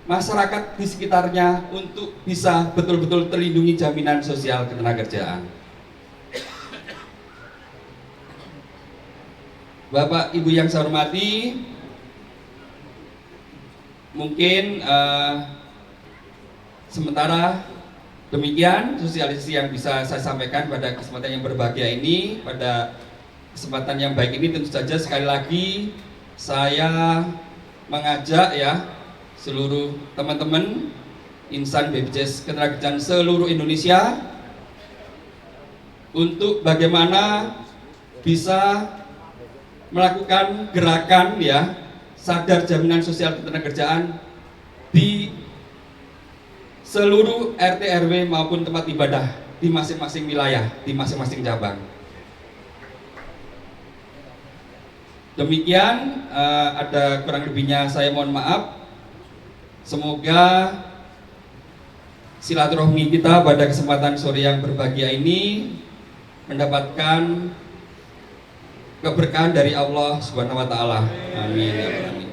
masyarakat di sekitarnya untuk bisa betul-betul terlindungi jaminan sosial ketenagakerjaan. Bapak Ibu yang saya hormati, mungkin sementara demikian sosialisasi yang bisa saya sampaikan pada kesempatan yang berbahagia ini. Pada kesempatan yang baik ini tentu saja sekali lagi saya mengajak ya seluruh teman-teman insan BPJS Ketenagakerjaan seluruh Indonesia untuk bagaimana bisa melakukan gerakan ya sadar jaminan sosial ketenagakerjaan di seluruh RT RW maupun tempat ibadah di masing-masing wilayah, di masing-masing cabang. Demikian ada kurang lebihnya saya mohon maaf. Semoga silaturahmi kita pada kesempatan sore yang berbahagia ini mendapatkan keberkahan dari Allah Subhanahu wa taala. Amin ya rabbal alamin.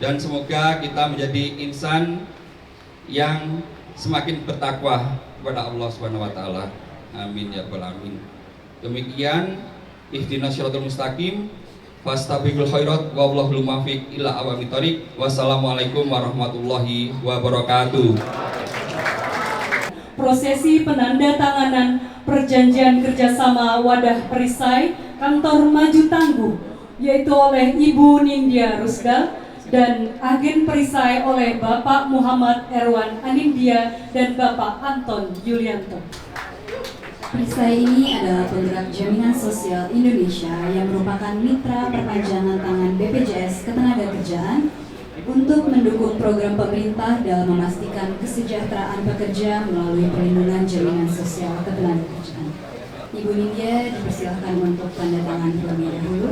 Dan semoga kita menjadi insan yang semakin bertakwa kepada Allah Subhanahu wa taala. Amin ya rabbal alamin. Demikian ihdinas shiratal mustaqim fastabiqul khairat wallahul muwaffiq ila aqwamit thoriq. Wassalamualaikum warahmatullahi wabarakatuh. Prosesi penandatanganan perjanjian kerjasama wadah perisai kantor maju tangguh, yaitu oleh Ibu Nindya Rusda dan agen perisai oleh Bapak Muhammad Erwan Anindya dan Bapak Anton Yulianto. Perisai ini adalah penggerak jaminan sosial Indonesia yang merupakan mitra perpanjangan tangan BPJS Ketenagakerjaan untuk mendukung program pemerintah dalam memastikan kesejahteraan pekerja melalui perlindungan jaminan sosial ketenagakerjaan. Ibu Nindya dipersilakan untuk tanda tangan terlebih dahulu.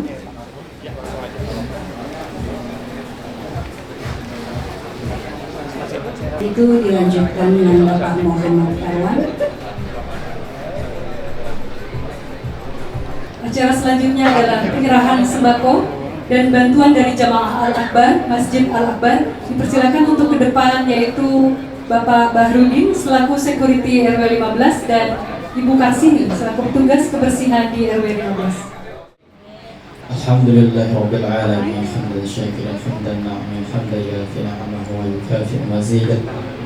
Itu dilanjutkan dengan Bapak Muhammad Erwan. Acara selanjutnya adalah penyerahan sembako dan bantuan dari Jamaah Al-Akbar, Masjid Al-Akbar. Dipersilakan untuk ke depan, yaitu Bapak Bahrudin selaku security RW 15 dan Ibu Karsini selaku petugas kebersihan di RW 15. Alhamdulillahirabbil alamin hamdan syakiran hamdan na'iman hamdan yafi ni'amahu wa yukafi mazidah.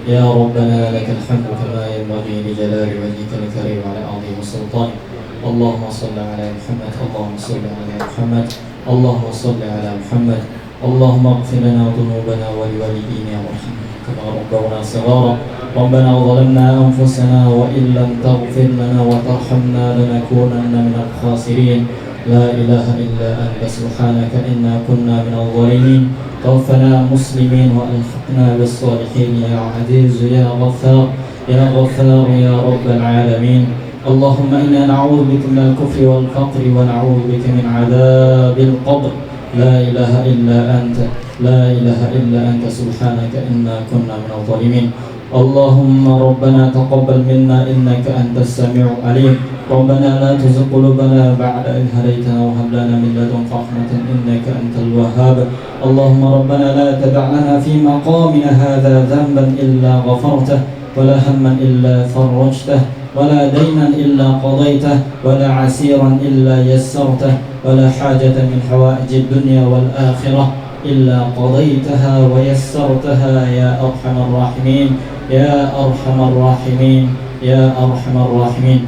Ya Rabbana lakal hamdu kama yanbaghi li jalali wajhikal karim wa 'azimi sultanik. Allahumma shalli ala Muhammad, Allahumma shalli ala Muhammad, Allahumma shalli ala Muhammad. Allahumma ighfir lana dhunubana wa liwalidina warhamhum kama rabbawna shighara. Rabbana zalamna anfusana wa illam taghfir lana wa tarhamna lanakunanna minal khasirin. La ilaha illa anta subhanaka inna kunna minadh dhalimin. Tawaffana muslimin wa alhiqna bis salihin ya aziz ya ghaffar ya ghaffar ya rabbal alamin. اللهم إنا نعوذ بك من الكفر والفقر ونعوذ بك من عذاب القبر. لا إله إلا أنت لا إله إلا أنت سبحانك إنا كنا من الظالمين. اللهم ربنا تقبل منا إنك أنت السميع العليم ربنا لا تزغ قلوبنا بعد إذ هديتنا وهب لنا من لدنك رحمة إنك أنت الوهاب اللهم ربنا لا تدع لنا في مقامنا هذا ذنبا إلا غفرته ولا هما إلا فرجته ولا دينا إلا قضيته ولا عسيرا إلا يسرته ولا حاجة من حوائج الدنيا والآخرة إلا قضيتها ويسرتها يا أرحم الراحمين يا أرحم الراحمين يا أرحم الراحمين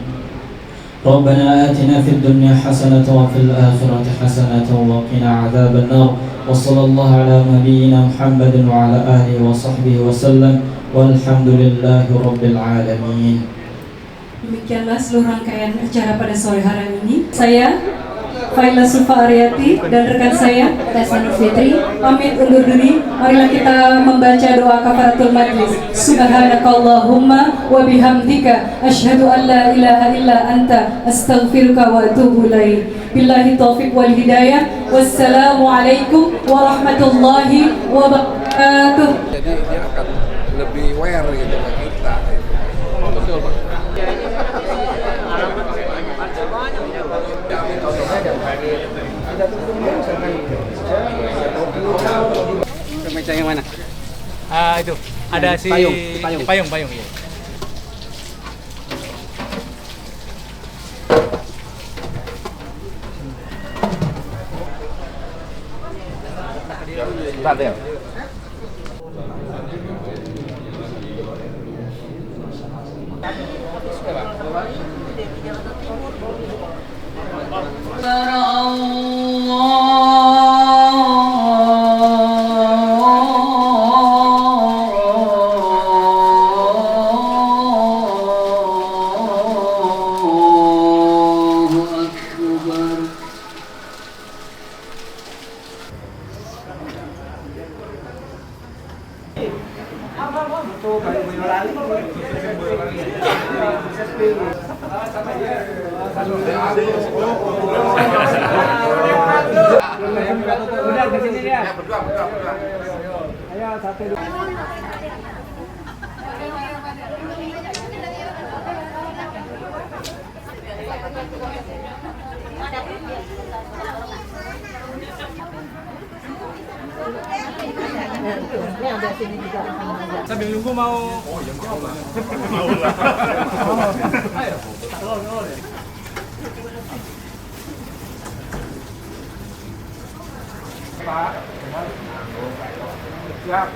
ربنا آتنا في الدنيا حسنة وفي الآخرة حسنة وقنا عذاب النار وصلى الله على نبينا محمد وعلى آله وصحبه وسلم والحمد لله رب العالمين. Demikianlah seluruh rangkaian acara pada sore hari ini. Saya Faila Sufa Aryati dan rekan saya Tessa Nur Fitri pamit undur diri. Marilah kita membaca doa kafaratul majlis. Subhanakallahumma wa bihamdika asyhadu an la ilaha illa anta astaghfiruka wa atubu ilaik. Billahi taufiq wal hidayah. Wassalamu alaikum warahmatullahi wabarakatuh. Jadi dia akan lebih aware gitu ke kita. Betul Pak. Meja yang mana? Itu ada si payung ya. Bentar deh. Udah ke sini dia. Berdua. Ayo satu dua. Sambil nunggu mau. Mau lah. Ayo. Pak. Siap.